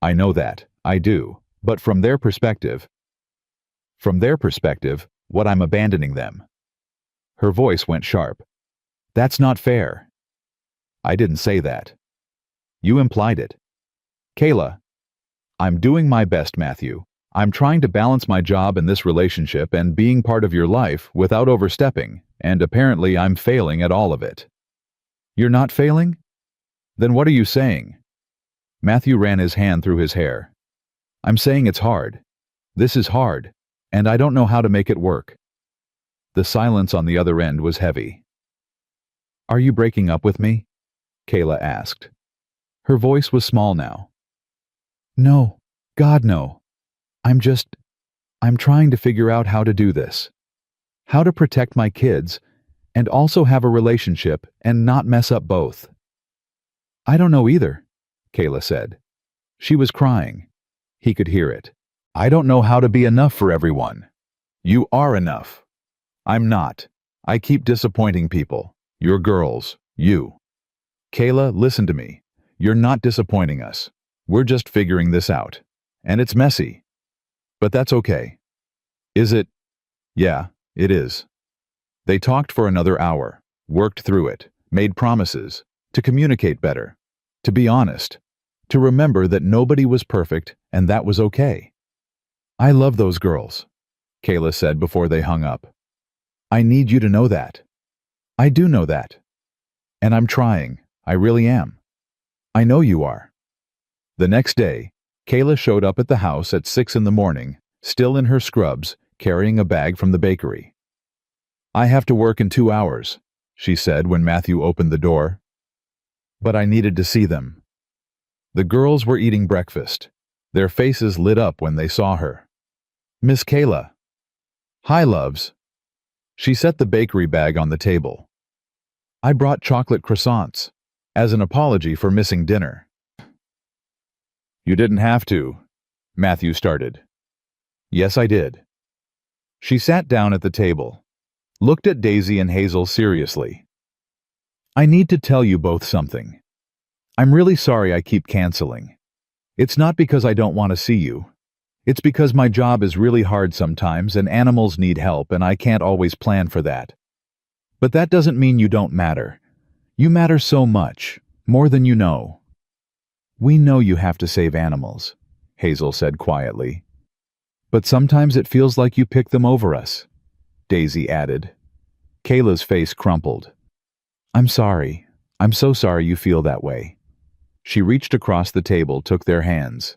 S1: I know that. I do. But from their perspective, what I'm abandoning them. Her voice went sharp. That's not fair. I didn't say that. You implied it. Kayla, I'm doing my best, Matthew. I'm trying to balance my job in this relationship and being part of your life without overstepping, and apparently I'm failing at all of it. You're not failing? Then what are you saying? Matthew ran his hand through his hair. I'm saying it's hard. This is hard, and I don't know how to make it work. The silence on the other end was heavy. Are you breaking up with me? Kayla asked. Her voice was small now. No, God no. I'm trying to figure out how to do this. How to protect my kids, and also have a relationship and not mess up both. I don't know either, Kayla said. She was crying. He could hear it. I don't know how to be enough for everyone. You are enough. I'm not. I keep disappointing people. Your girls. You. Kayla, listen to me. You're not disappointing us. We're just figuring this out. And it's messy. But that's okay. Is it? Yeah, it is. They talked for another hour, worked through it, made promises, to communicate better, to be honest, to remember that nobody was perfect and that was okay. I love those girls, Kayla said before they hung up. I need you to know that. I do know that. And I'm trying. I really am. I know you are. The next day, Kayla showed up at the house at 6 a.m, still in her scrubs, carrying a bag from the bakery. I have to work in 2 hours, she said when Matthew opened the door. But I needed to see them. The girls were eating breakfast. Their faces lit up when they saw her. Miss Kayla. Hi, loves. She set the bakery bag on the table. I brought chocolate croissants, as an apology for missing dinner. You didn't have to, Matthew started. Yes, I did. She sat down at the table, looked at Daisy and Hazel seriously. I need to tell you both something. I'm really sorry I keep canceling. It's not because I don't want to see you. It's because my job is really hard sometimes and animals need help and I can't always plan for that. But that doesn't mean you don't matter. You matter so much, more than you know. We know you have to save animals, Hazel said quietly. But sometimes it feels like you pick them over us, Daisy added. Kayla's face crumpled. I'm sorry. I'm so sorry you feel that way. She reached across the table, took their hands.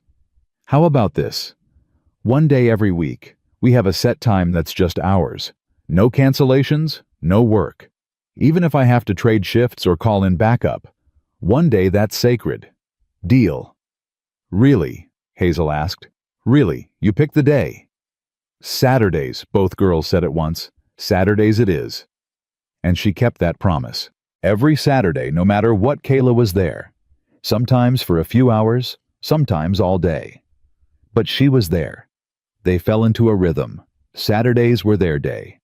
S1: How about this? One day every week, we have a set time that's just ours. No cancellations, no work. Even if I have to trade shifts or call in backup, one day that's sacred. Deal. Really? Hazel asked. Really, you pick the day. Saturdays, both girls said at once. Saturdays it is. And she kept that promise. Every Saturday, no matter what, Kayla was there. Sometimes for a few hours, sometimes all day. But she was there. They fell into a rhythm. Saturdays were their day.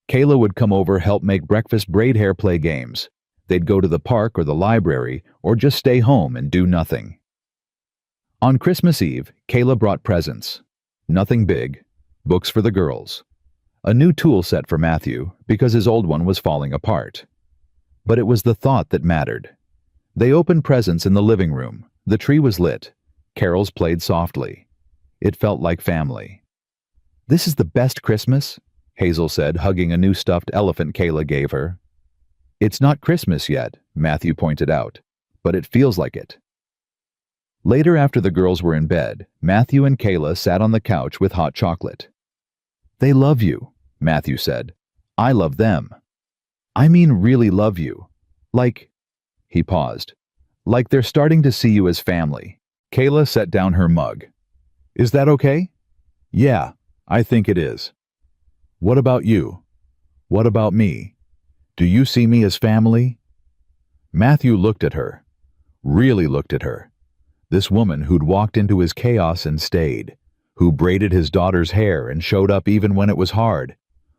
S1: Kayla would come over, help make breakfast, braid hair, play games. They'd go to the park or the library, or just stay home and do nothing. On Christmas Eve, Kayla brought presents. Nothing big. Books for the girls. A new tool set for Matthew, because his old one was falling apart. But it was the thought that mattered. They opened presents in the living room. The tree was lit. Carols played softly. It felt like family. This is the best Christmas, Hazel said, hugging a new stuffed elephant Kayla gave her. It's not Christmas yet, Matthew pointed out, but it feels like it. Later, after the girls were in bed, Matthew and Kayla sat on the couch with hot chocolate. They love you, Matthew said. I love them. I mean really love you. Like, he paused. Like they're starting to see you as family. Kayla set down her mug. Is that okay? Yeah, I think it is. What about you? What about me? Do you see me as family? Matthew looked at her. Really looked at her. This woman who'd walked into his chaos and stayed, who braided his daughter's hair and showed up even when it was hard,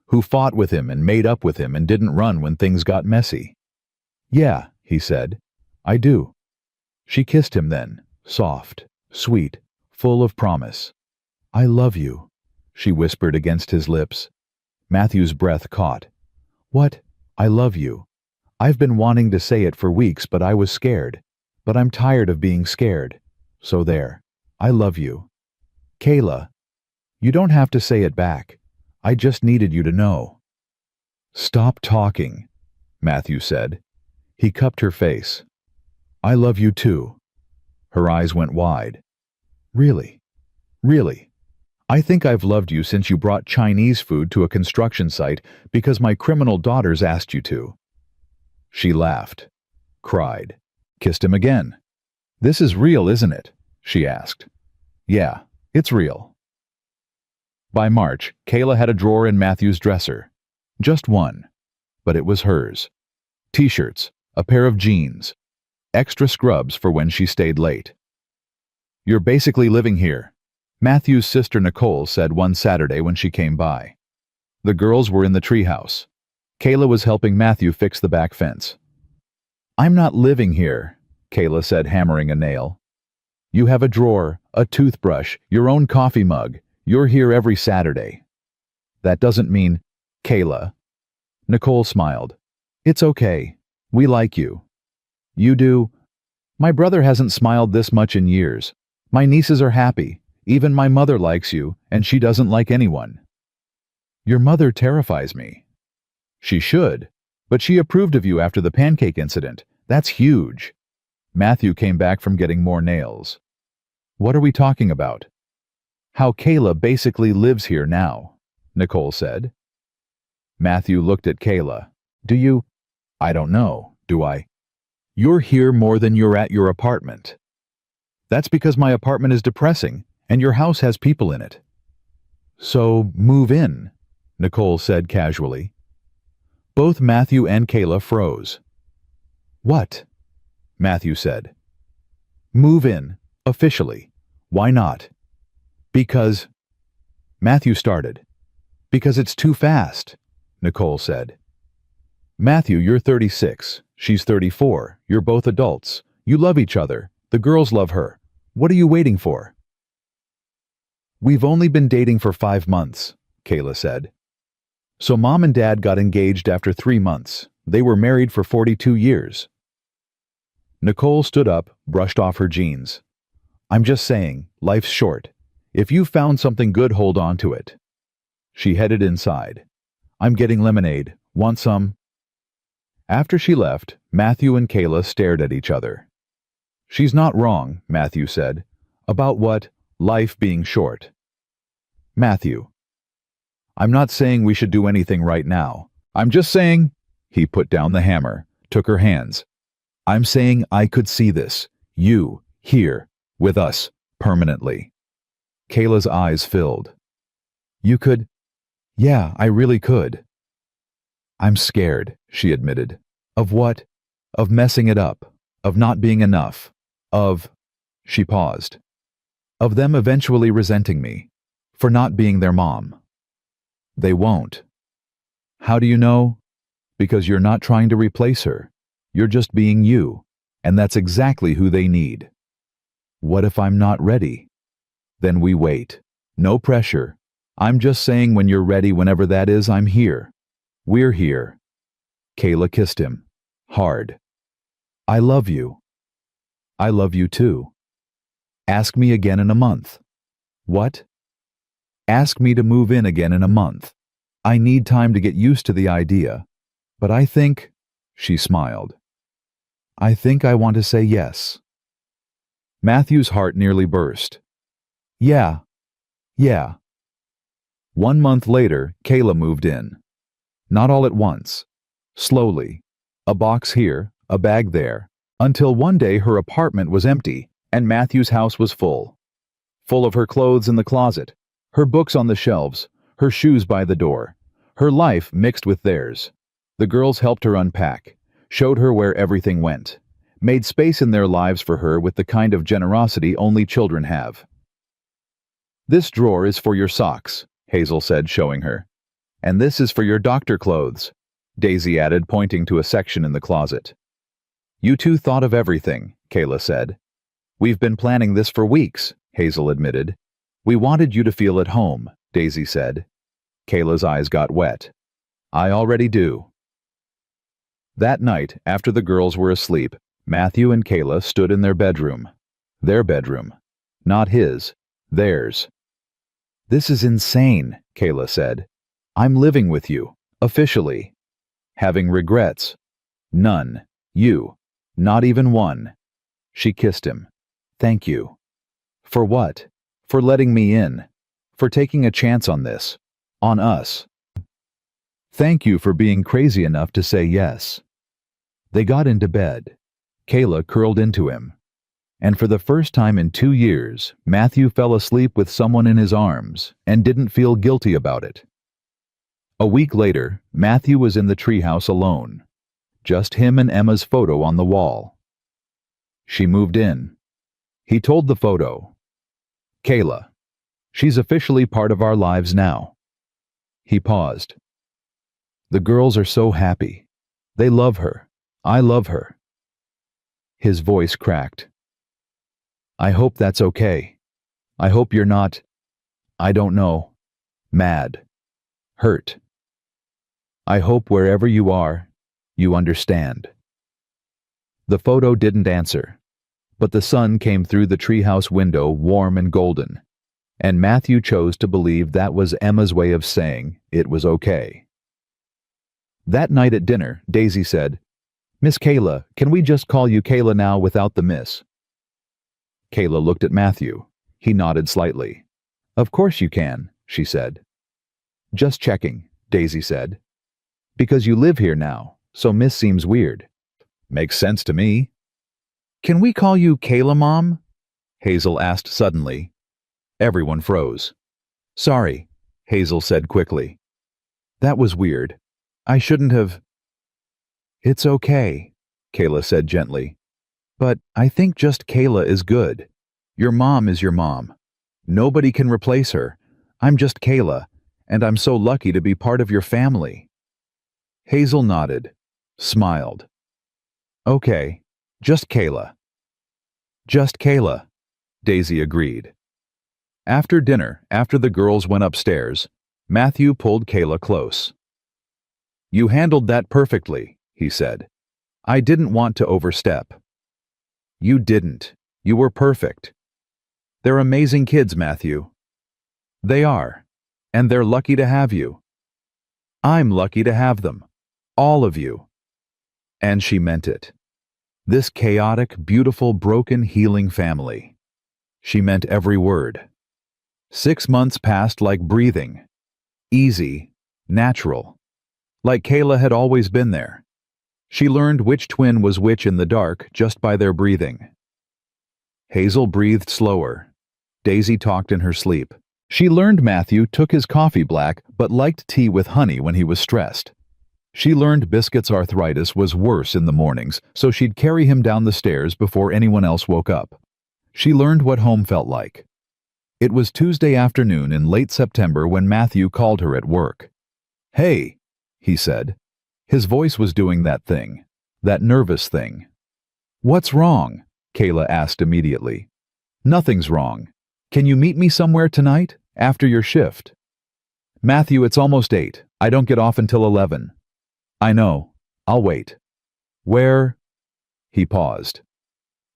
S1: who fought with him and made up with him and didn't run when things got messy. Yeah, he said, I do. She kissed him then, soft, sweet, full of promise. I love you, she whispered against his lips. Matthew's breath caught. What? I love you. I've been wanting to say it for weeks, but I was scared. But I'm tired of being scared. So there. I love you. Kayla, you don't have to say it back. I just needed you to know. Stop talking, Matthew said. He cupped her face. I love you too. Her eyes went wide. Really? Really? I think I've loved you since you brought Chinese food to a construction site because my criminal daughters asked you to. She laughed, cried, kissed him again. This is real, isn't it? She asked. Yeah, it's real. By March, Kayla had a drawer in Matthew's dresser. Just one. But it was hers. T-shirts, a pair of jeans, extra scrubs for when she stayed late. You're basically living here, Matthew's sister Nicole said one Saturday when she came by. The girls were in the treehouse. Kayla was helping Matthew fix the back fence. I'm not living here, Kayla said, hammering a nail. You have a drawer, a toothbrush, your own coffee mug. You're here every Saturday. That doesn't mean, Kayla. Nicole smiled. It's okay. We like you. You do? My brother hasn't smiled this much in years. My nieces are happy. Even my mother likes you, and she doesn't like anyone. Your mother terrifies me. She should, but she approved of you after the pancake incident. That's huge. Matthew came back from getting more nails. What are we talking about? How Kayla basically lives here now, Nicole said. Matthew looked at Kayla. Do you? I don't know, do I? You're here more than you're at your apartment. That's because my apartment is depressing, and your house has people in it. So move in, Nicole said casually. Both Matthew and Kayla froze. What? Matthew said. Move in, officially. Why not? Because... Matthew started. Because it's too fast, Nicole said. Matthew, you're 36. She's 34. You're both adults. You love each other. The girls love her. What are you waiting for? We've only been dating for 5 months, Kayla said. So Mom and Dad got engaged after 3 months. They were married for 42 years. Nicole stood up, brushed off her jeans. I'm just saying, life's short. If you found something good, hold on to it. She headed inside. I'm getting lemonade. Want some? After she left, Matthew and Kayla stared at each other. "She's not wrong," Matthew said. "About what? Life being short." Matthew: "I'm not saying we should do anything right now. I'm just saying—" He put down the hammer, took her hands. "I'm saying I could see this. You, here, with us, permanently." Kayla's eyes filled. "You could?" "Yeah, I really could." "I'm scared," she admitted. "Of what?" "Of messing it up. Of not being enough. Of—" She paused. "Of them eventually resenting me. For not being their mom." "They won't." "How do you know?" "Because you're not trying to replace her. You're just being you. And that's exactly who they need." "What if I'm not ready?" "Then we wait. No pressure. I'm just saying when you're ready, whenever that is, I'm here. We're here." Kayla kissed him. Hard. "I love you." "I love you too." "Ask me again in a month." "What?" "Ask me to move in again in a month. I need time to get used to the idea. But I think—" She smiled. "I think I want to say yes." Matthew's heart nearly burst. "Yeah. Yeah." 1 month later, Kayla moved in. Not all at once. Slowly. A box here, a bag there, until one day her apartment was empty and Matthew's house was full. Full of her clothes in the closet, her books on the shelves, her shoes by the door, her life mixed with theirs. The girls helped her unpack, showed her where everything went, made space in their lives for her with the kind of generosity only children have. "This drawer is for your socks," Hazel said, showing her. "And this is for your doctor clothes," Daisy added, pointing to a section in the closet. "You two thought of everything," Kayla said. "We've been planning this for weeks," Hazel admitted. "We wanted you to feel at home," Daisy said. Kayla's eyes got wet. "I already do." That night, after the girls were asleep, Matthew and Kayla stood in their bedroom. Their bedroom. Not his. Theirs. "This is insane," Kayla said. "I'm living with you. Officially. Having regrets. None. You. Not even one." She kissed him. "Thank you." "For what?" "For letting me in. For taking a chance on this. On us. Thank you for being crazy enough to say yes." They got into bed. Kayla curled into him. And for the first time in 2 years, Matthew fell asleep with someone in his arms and didn't feel guilty about it. A week later, Matthew was in the treehouse alone. Just him and Emma's photo on the wall. She moved in. He told the photo, "Kayla. She's officially part of our lives now." He paused. "The girls are so happy. They love her. I love her." His voice cracked. "I hope that's okay. I hope you're not, I don't know, mad, hurt. I hope wherever you are, you understand." The photo didn't answer, but the sun came through the treehouse window warm and golden, and Matthew chose to believe that was Emma's way of saying it was okay. That night at dinner, Daisy said, "Miss Kayla, can we just call you Kayla now without the miss?" Kayla looked at Matthew. He nodded slightly. "Of course you can," she said. "Just checking," Daisy said. "Because you live here now, so miss seems weird." "Makes sense to me." "Can we call you Kayla, Mom?" Hazel asked suddenly. Everyone froze. "Sorry," Hazel said quickly. "That was weird. I shouldn't have—" "It's okay," Kayla said gently. "But I think just Kayla is good. Your mom is your mom. Nobody can replace her. I'm just Kayla, and I'm so lucky to be part of your family." Hazel nodded, smiled. "Okay, just Kayla." "Just Kayla," Daisy agreed. After dinner, after the girls went upstairs, Matthew pulled Kayla close. "You handled that perfectly," he said. "I didn't want to overstep." "You didn't. You were perfect. They're amazing kids, Matthew." "They are. And they're lucky to have you." "I'm lucky to have them. All of you." And she meant it. This chaotic, beautiful, broken, healing family. She meant every word. 6 months passed like breathing. Easy, natural. Like Kayla had always been there. She learned which twin was which in the dark just by their breathing. Hazel breathed slower. Daisy talked in her sleep. She learned Matthew took his coffee black but liked tea with honey when he was stressed. She learned Biscuit's arthritis was worse in the mornings, so she'd carry him down the stairs before anyone else woke up. She learned what home felt like. It was Tuesday afternoon in late September when Matthew called her at work. "Hey," he said. His voice was doing that thing, that nervous thing. "What's wrong?" Kayla asked immediately. "Nothing's wrong. Can you meet me somewhere tonight, after your shift?" "Matthew, it's almost 8. I don't get off until 11. "I know. I'll wait." "Where?" He paused.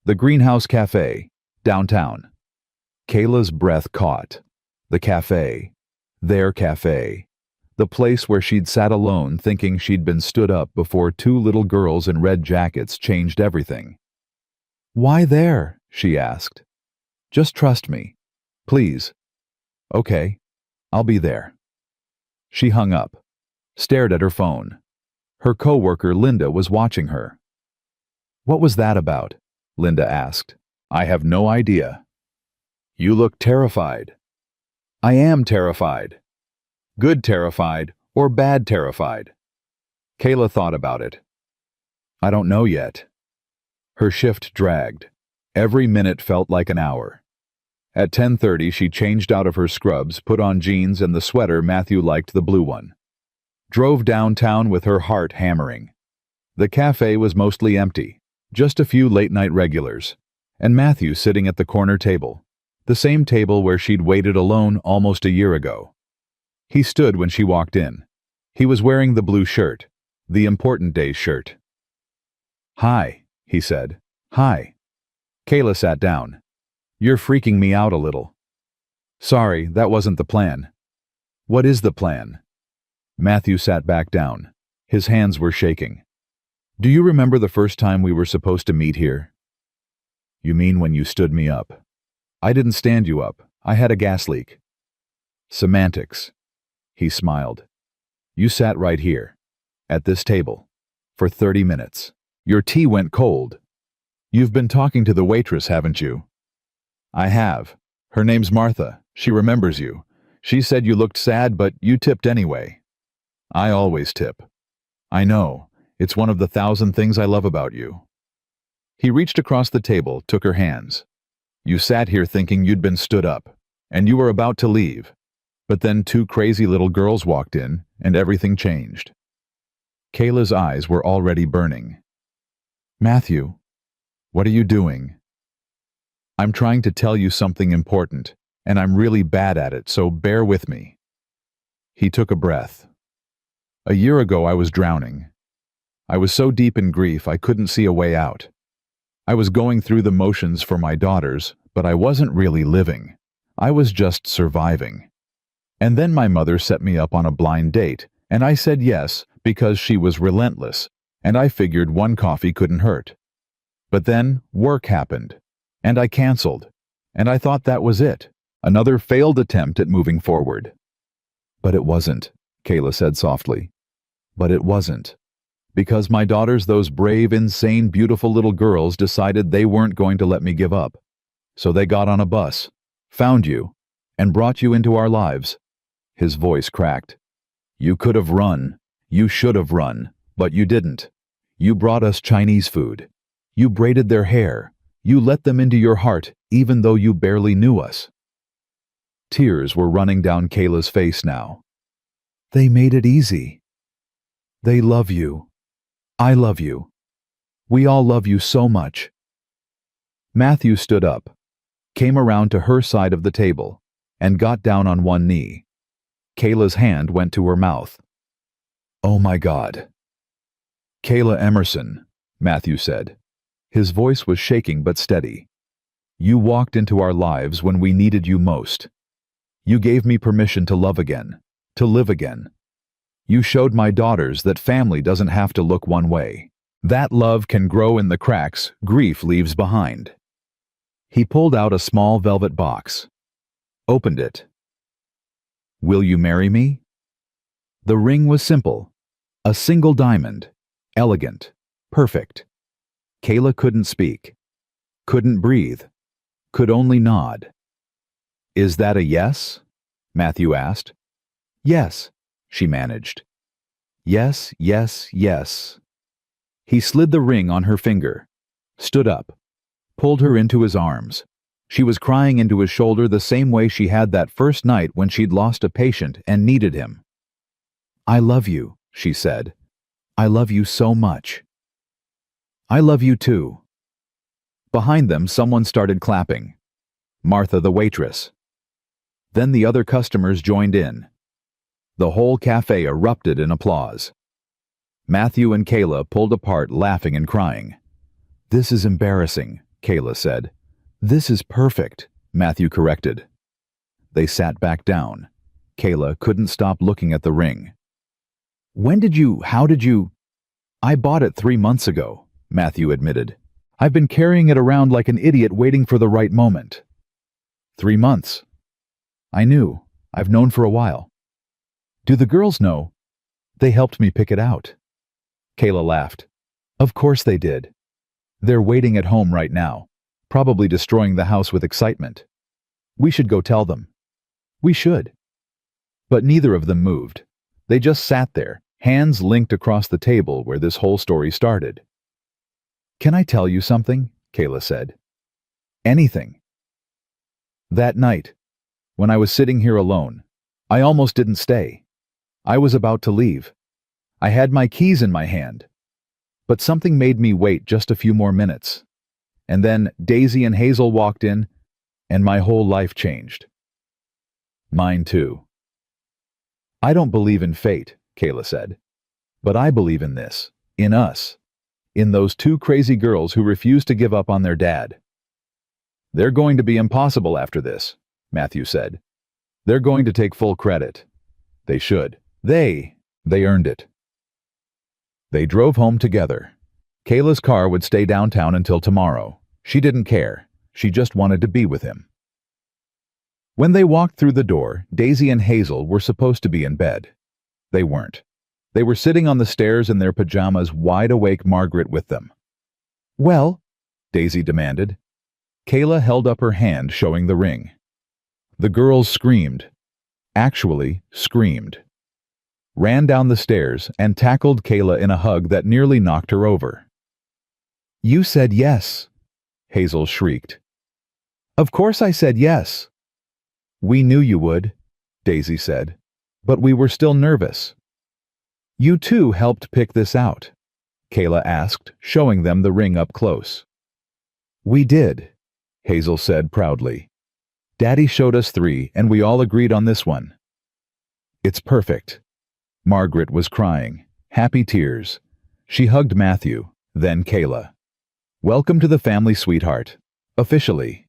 S1: "The Greenhouse Cafe, downtown." Kayla's breath caught. The cafe. Their cafe. The place where she'd sat alone thinking she'd been stood up before 2 little girls in red jackets changed everything. "Why there?" she asked. "Just trust me. Please." "Okay. I'll be there." She hung up, stared at her phone. Her coworker, Linda, was watching her. "What was that about?" Linda asked. "I have no idea." "You look terrified." "I am terrified." "Good terrified or bad terrified?" Kayla thought about it. "I don't know yet." Her shift dragged. Every minute felt like an hour. At 10:30, she changed out of her scrubs, put on jeans and the sweater Matthew liked, the blue one. Drove downtown with her heart hammering. The cafe was mostly empty, just a few late-night regulars, and Matthew sitting at the corner table, the same table where she'd waited alone almost a year ago. He stood when she walked in. He was wearing the blue shirt, the important days shirt. "Hi," he said. "Hi." Kayla sat down. "You're freaking me out a little." "Sorry, that wasn't the plan." "What is the plan?" Matthew sat back down. His hands were shaking. "Do you remember the first time we were supposed to meet here?" "You mean when you stood me up?" "I didn't stand you up. I had a gas leak." "Semantics." He smiled. "You sat right here, at this table, for 30 minutes. Your tea went cold. You've been talking to the waitress, haven't you?" "I have. Her name's Martha. She remembers you. She said you looked sad, but you tipped anyway." "I always tip." "I know. It's one of the 1,000 things I love about you." He reached across the table, took her hands. "You sat here thinking you'd been stood up, and you were about to leave. But then 2 crazy little girls walked in, and everything changed." Kayla's eyes were already burning. "Matthew, what are you doing?" "I'm trying to tell you something important, and I'm really bad at it, so bear with me." He took a breath. "A year ago I was drowning. I was so deep in grief I couldn't see a way out. I was going through the motions for my daughters, but I wasn't really living. I was just surviving. And then my mother set me up on a blind date, and I said yes because she was relentless, and I figured one coffee couldn't hurt. But then work happened, and I canceled, and I thought that was it, another failed attempt at moving forward." "But it wasn't," Kayla said softly. "But it wasn't. Because my daughters, those brave, insane, beautiful little girls, decided they weren't going to let me give up. So they got on a bus, found you, and brought you into our lives." His voice cracked. "You could have run. You should have run. But you didn't. You brought us Chinese food. You braided their hair. You let them into your heart, even though you barely knew us." Tears were running down Kayla's face now. "They made it easy. They love you. I love you. We all love you so much." Matthew stood up, came around to her side of the table, and got down on one knee. Kayla's hand went to her mouth. "Oh my God." "Kayla Emerson," Matthew said. His voice was shaking but steady. "You walked into our lives when we needed you most. You gave me permission to love again, to live again. You showed my daughters that family doesn't have to look one way. That love can grow in the cracks grief leaves behind. He pulled out a small velvet box, opened it. Will you marry me? The ring was simple, a single diamond, elegant, perfect. Kayla couldn't speak, couldn't breathe, could only nod. Is that a yes? Matthew asked. Yes, she managed. Yes, yes, yes. He slid the ring on her finger, stood up, pulled her into his arms. She was crying into his shoulder the same way she had that first night when she'd lost a patient and needed him. I love you, she said. I love you so much. I love you too. Behind them, someone started clapping. Martha, the waitress. Then the other customers joined in. The whole cafe erupted in applause. Matthew and Kayla pulled apart, laughing and crying. This is embarrassing, Kayla said. This is perfect, Matthew corrected. They sat back down. Kayla couldn't stop looking at the ring. How did you? I bought it 3 months ago, Matthew admitted. I've been carrying it around like an idiot waiting for the right moment. 3 months. I knew. I've known for a while. Do the girls know? They helped me pick it out. Kayla laughed. Of course they did. They're waiting at home right now, probably destroying the house with excitement. We should go tell them. We should. But neither of them moved. They just sat there, hands linked across the table where this whole story started. Can I tell you something? Kayla said. Anything. That night, when I was sitting here alone, I almost didn't stay. I was about to leave. I had my keys in my hand. But something made me wait just a few more minutes. And then Daisy and Hazel walked in, and my whole life changed. Mine too. I don't believe in fate, Kayla said. But I believe in this, in us, in those 2 crazy girls who refused to give up on their dad. They're going to be impossible after this, Matthew said. They're going to take full credit. They should. They earned it. They drove home together. Kayla's car would stay downtown until tomorrow. She didn't care. She just wanted to be with him. When they walked through the door, Daisy and Hazel were supposed to be in bed. They weren't. They were sitting on the stairs in their pajamas, wide-awake, Margaret with them. Well, Daisy demanded. Kayla held up her hand, showing the ring. The girls screamed. Actually, screamed. Ran down the stairs and tackled Kayla in a hug that nearly knocked her over. You said yes, Hazel shrieked. Of course I said yes. We knew you would, Daisy said, but we were still nervous. You too helped pick this out, Kayla asked, showing them the ring up close. We did, Hazel said proudly. Daddy showed us 3, and we all agreed on this one. It's perfect. Margaret was crying, happy tears. She hugged Matthew, then Kayla. Welcome to the family, sweetheart. Officially.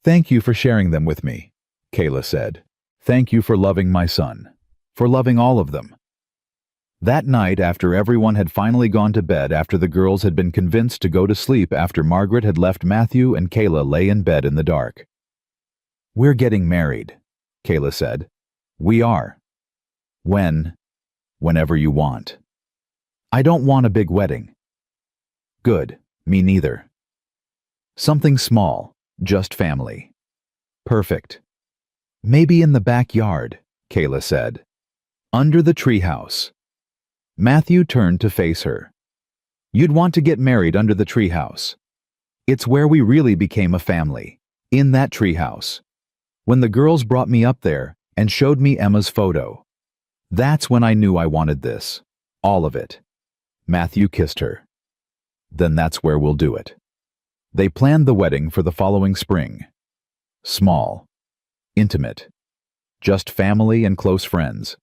S1: Thank you for sharing them with me, Kayla said. Thank you for loving my son. For loving all of them. That night, after everyone had finally gone to bed, after the girls had been convinced to go to sleep, after Margaret had left, Matthew and Kayla lay in bed in the dark. We're getting married, Kayla said. We are. Whenever you want. I don't want a big wedding. Good, me neither. Something small, just family. Perfect. Maybe in the backyard, Kayla said. Under the treehouse. Matthew turned to face her. You'd want to get married under the treehouse. It's where we really became a family, in that treehouse. When the girls brought me up there and showed me Emma's photo. That's when I knew I wanted this. All of it. Matthew kissed her. Then that's where we'll do it. They planned the wedding for the following spring. Small. Intimate. Just family and close friends.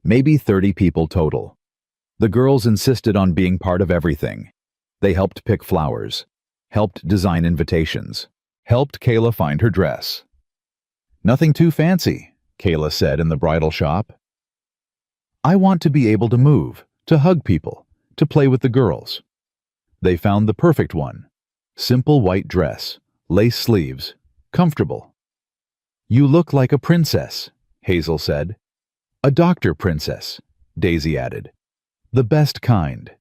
S1: Maybe 30 people total. The girls insisted on being part of everything. They helped pick flowers. Helped design invitations. Helped Kayla find her dress. Nothing too fancy, Kayla said in the bridal shop. I want to be able to move, to hug people, to play with the girls. They found the perfect one. Simple white dress, lace sleeves, comfortable. "You look like a princess," Hazel said. "A doctor princess," Daisy added. "The best kind."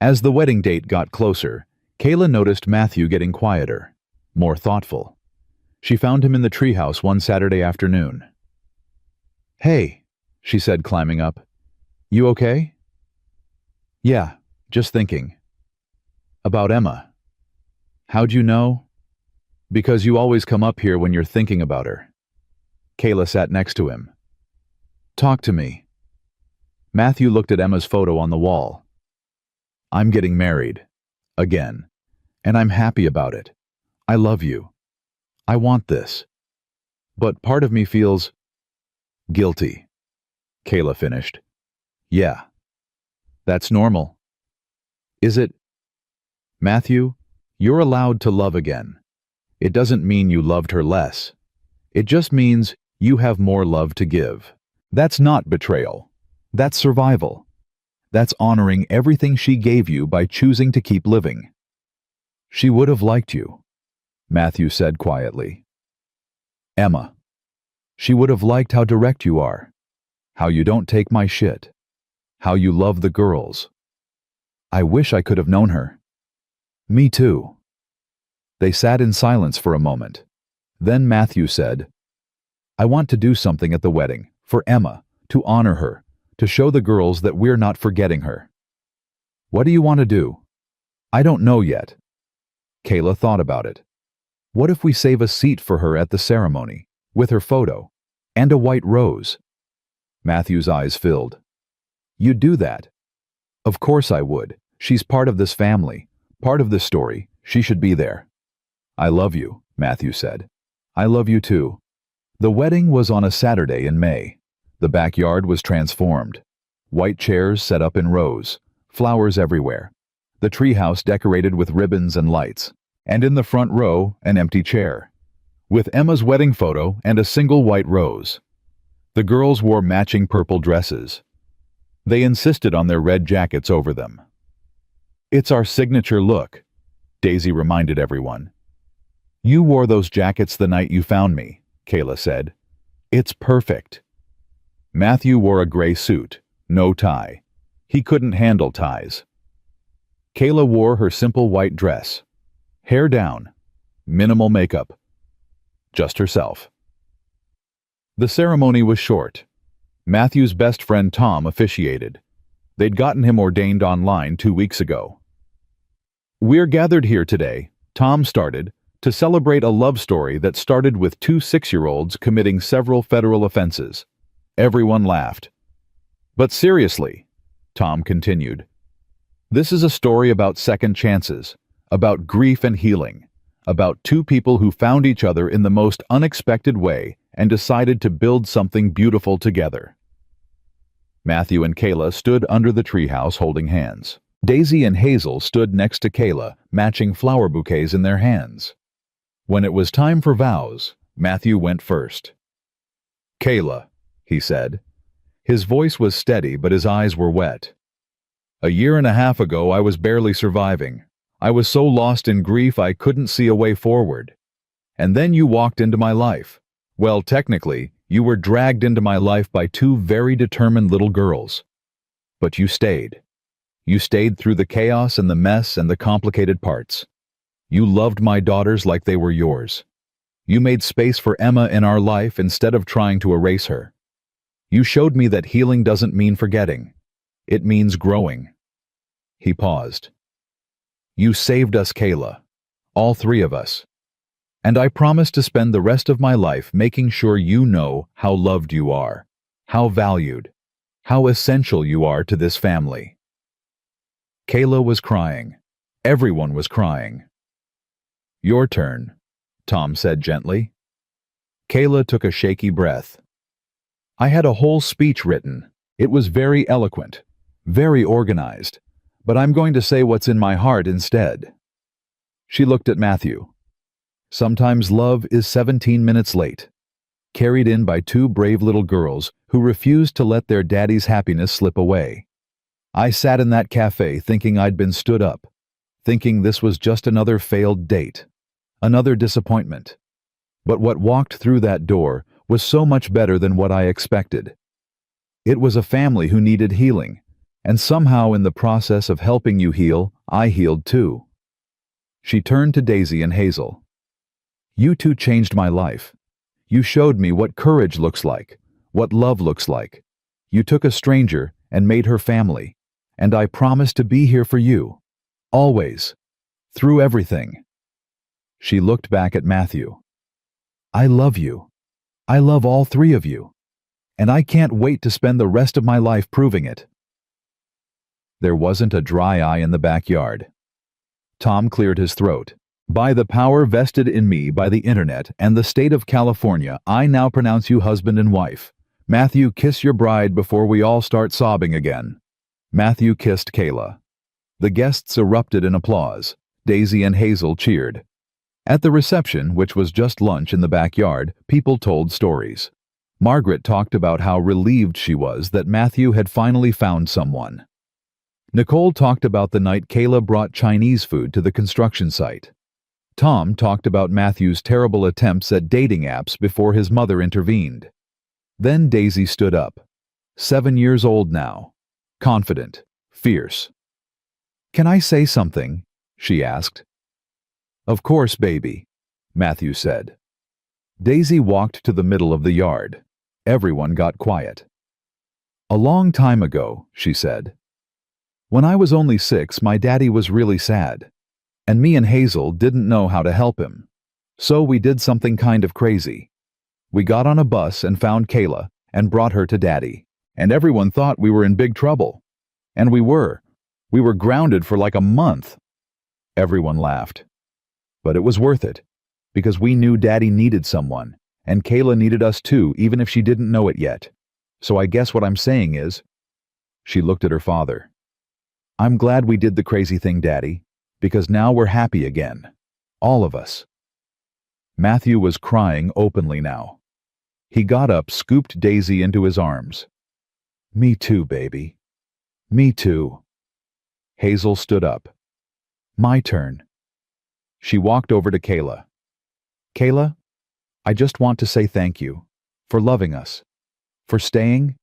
S1: As the wedding date got closer, Kayla noticed Matthew getting quieter, more thoughtful. She found him in the treehouse one Saturday afternoon. "Hey," she said, climbing up. "You okay?" "Yeah, just thinking. About Emma." "How'd you know?" "Because you always come up here when you're thinking about her." Kayla sat next to him. "Talk to me." Matthew looked at Emma's photo on the wall. "I'm getting married. Again. And I'm happy about it. I love you. I want this. But part of me feels guilty." Kayla finished. "Yeah. That's normal." "Is it?" "Matthew, you're allowed to love again. It doesn't mean you loved her less. It just means you have more love to give. That's not betrayal. That's survival. That's honoring everything she gave you by choosing to keep living." "She would have liked you," Matthew said quietly. "Emma. She would have liked how direct you are, how you don't take my shit, how you love the girls. I wish I could have known her." "Me too." They sat in silence for a moment. Then Matthew said, "I want to do something at the wedding, for Emma, to honor her, to show the girls that we're not forgetting her." "What do you want to do?" "I don't know yet." Kayla thought about it. "What if we save a seat for her at the ceremony, with her photo, and a white rose?" Matthew's eyes filled. "You'd do that?" "Of course I would. She's part of this family, part of this story. She should be there." "I love you," Matthew said. "I love you too." The wedding was on a Saturday in May. The backyard was transformed. White chairs set up in rows, flowers everywhere. The treehouse decorated with ribbons and lights, and in the front row, an empty chair, with Emma's wedding photo and a single white rose. The girls wore matching purple dresses. They insisted on their red jackets over them. "It's our signature look," Daisy reminded everyone. "You wore those jackets the night you found me," Kayla said. "It's perfect." Matthew wore a gray suit, no tie. He couldn't handle ties. Kayla wore her simple white dress. Hair down. Minimal makeup. Just herself. The ceremony was short. Matthew's best friend Tom officiated. They'd gotten him ordained online 2 weeks ago. "We're gathered here today," Tom started, "to celebrate a love story that started with 2 6-year-olds committing several federal offenses." Everyone laughed. "But seriously," Tom continued, "this is a story about second chances, about grief and healing, about 2 people who found each other in the most unexpected way and decided to build something beautiful together." Matthew and Kayla stood under the treehouse holding hands. Daisy and Hazel stood next to Kayla, matching flower bouquets in their hands. When it was time for vows, Matthew went first. "Kayla," he said. His voice was steady, but his eyes were wet. "A year and a half ago, I was barely surviving. I was so lost in grief I couldn't see a way forward. And then you walked into my life. Well, technically, you were dragged into my life by 2 very determined little girls. But you stayed. You stayed through the chaos and the mess and the complicated parts. You loved my daughters like they were yours. You made space for Emma in our life instead of trying to erase her. You showed me that healing doesn't mean forgetting. It means growing." He paused. "You saved us, Kayla. All 3 of us. And I promise to spend the rest of my life making sure you know how loved you are, how valued, how essential you are to this family." Kayla was crying. Everyone was crying. "Your turn," Tom said gently. Kayla took a shaky breath. "I had a whole speech written. It was very eloquent, very organized, but I'm going to say what's in my heart instead." She looked at Matthew. "Sometimes love is 17 minutes late, carried in by 2 brave little girls who refused to let their daddy's happiness slip away. I sat in that cafe thinking I'd been stood up, thinking this was just another failed date, another disappointment. But what walked through that door was so much better than what I expected. It was a family who needed healing, and somehow in the process of helping you heal, I healed too. She turned to Daisy and Hazel. You two changed my life. You showed me what courage looks like, what love looks like. You took a stranger and made her family, and I promise to be here for you. Always. Through everything. She looked back at Matthew. I love you. I love all three of you. And I can't wait to spend the rest of my life proving it. There wasn't a dry eye in the backyard. Tom cleared his throat. By the power vested in me by the internet and the state of California, I now pronounce you husband and wife. Matthew, kiss your bride before we all start sobbing again. Matthew kissed Kayla. The guests erupted in applause. Daisy and Hazel cheered. At the reception, which was just lunch in the backyard, people told stories. Margaret talked about how relieved she was that Matthew had finally found someone. Nicole talked about the night Kayla brought Chinese food to the construction site. Tom talked about Matthew's terrible attempts at dating apps before his mother intervened. Then Daisy stood up. 7 years old now. Confident. Fierce. Can I say something? She asked. Of course, baby, Matthew said. Daisy walked to the middle of the yard. Everyone got quiet. A long time ago, she said. When I was only 6, my daddy was really sad. And me and Hazel didn't know how to help him. So we did something kind of crazy. We got on a bus and found Kayla and brought her to Daddy. And everyone thought we were in big trouble. And we were. We were grounded for like a month. Everyone laughed. But it was worth it, because we knew Daddy needed someone, and Kayla needed us too, even if she didn't know it yet. So I guess what I'm saying is... She looked at her father. I'm glad we did the crazy thing, Daddy, because now we're happy again. All of us. Matthew was crying openly now. He got up, scooped Daisy into his arms. Me too, baby. Me too. Hazel stood up. My turn. She walked over to Kayla. Kayla, I just want to say thank you for loving us, for staying,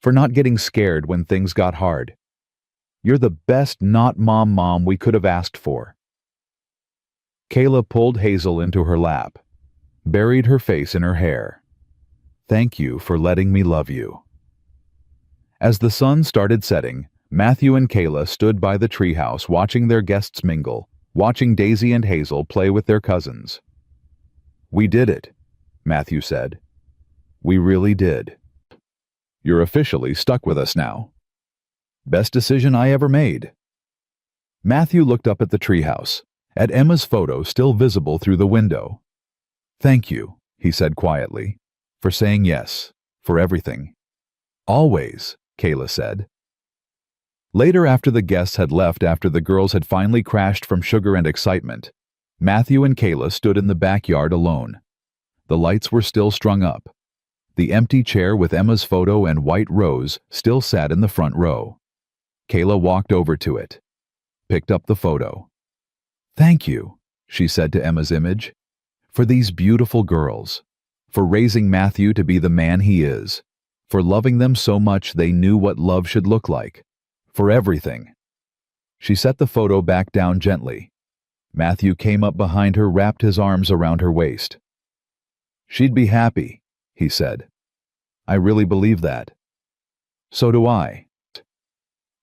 S1: for not getting scared when things got hard. You're the best not mom we could have asked for. Kayla pulled Hazel into her lap, buried her face in her hair. Thank you for letting me love you. As the sun started setting, Matthew and Kayla stood by the treehouse watching their guests mingle, watching Daisy and Hazel play with their cousins. We did it, Matthew said. We really did. You're officially stuck with us now. Best decision I ever made. Matthew looked up at the treehouse, at Emma's photo still visible through the window. Thank you, he said quietly, for saying yes, for everything. Always, Kayla said. Later, after the guests had left after the girls had finally crashed from sugar and excitement, Matthew and Kayla stood in the backyard alone. The lights were still strung up. The empty chair with Emma's photo and white rose still sat in the front row. Kayla walked over to it, picked up the photo. Thank you, she said to Emma's image, for these beautiful girls, for raising Matthew to be the man he is, for loving them so much they knew what love should look like, for everything. She set the photo back down gently. Matthew came up behind her, wrapped his arms around her waist. She'd be happy, he said. I really believe that. So do I.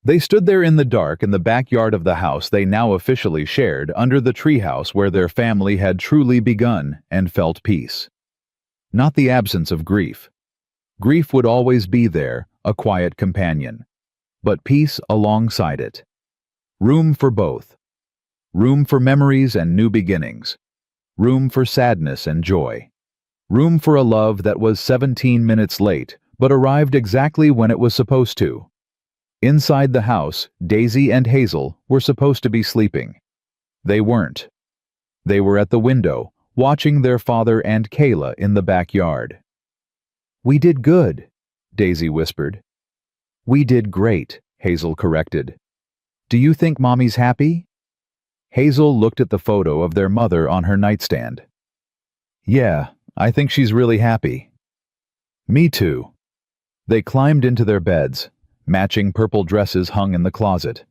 S1: They stood there in the dark in the backyard of the house they now officially shared, under the treehouse where their family had truly begun, and felt peace. Not the absence of grief. Grief would always be there, a quiet companion, but peace alongside it. Room for both. Room for memories and new beginnings. Room for sadness and joy. Room for a love that was 17 minutes late, but arrived exactly when it was supposed to. Inside the house, Daisy and Hazel were supposed to be sleeping. They weren't. They were at the window, watching their father and Kayla in the backyard. We did good, Daisy whispered. We did great, Hazel corrected. Do you think Mommy's happy? Hazel looked at the photo of their mother on her nightstand. Yeah, I think she's really happy. Me too. They climbed into their beds. Matching purple dresses hung in the closet.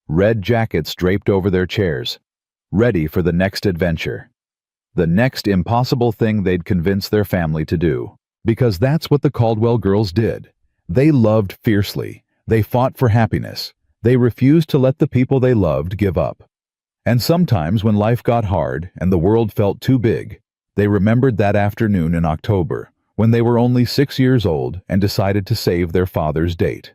S1: Red jackets draped over their chairs, ready for the next adventure. The next impossible thing they'd convince their family to do. Because that's what the Caldwell girls did. They loved fiercely. They fought for happiness. They refused to let the people they loved give up. And sometimes when life got hard and the world felt too big, they remembered that afternoon in October, when they were only 6 years old and decided to save their father's date.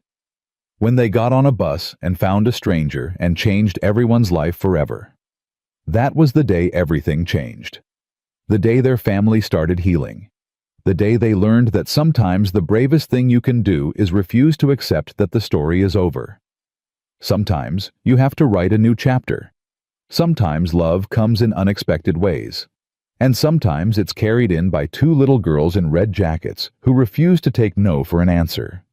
S1: When they got on a bus and found a stranger and changed everyone's life forever. That was the day everything changed. The day their family started healing. The day they learned that sometimes the bravest thing you can do is refuse to accept that the story is over. Sometimes you have to write a new chapter. Sometimes love comes in unexpected ways. And sometimes it's carried in by two little girls in red jackets who refuse to take no for an answer.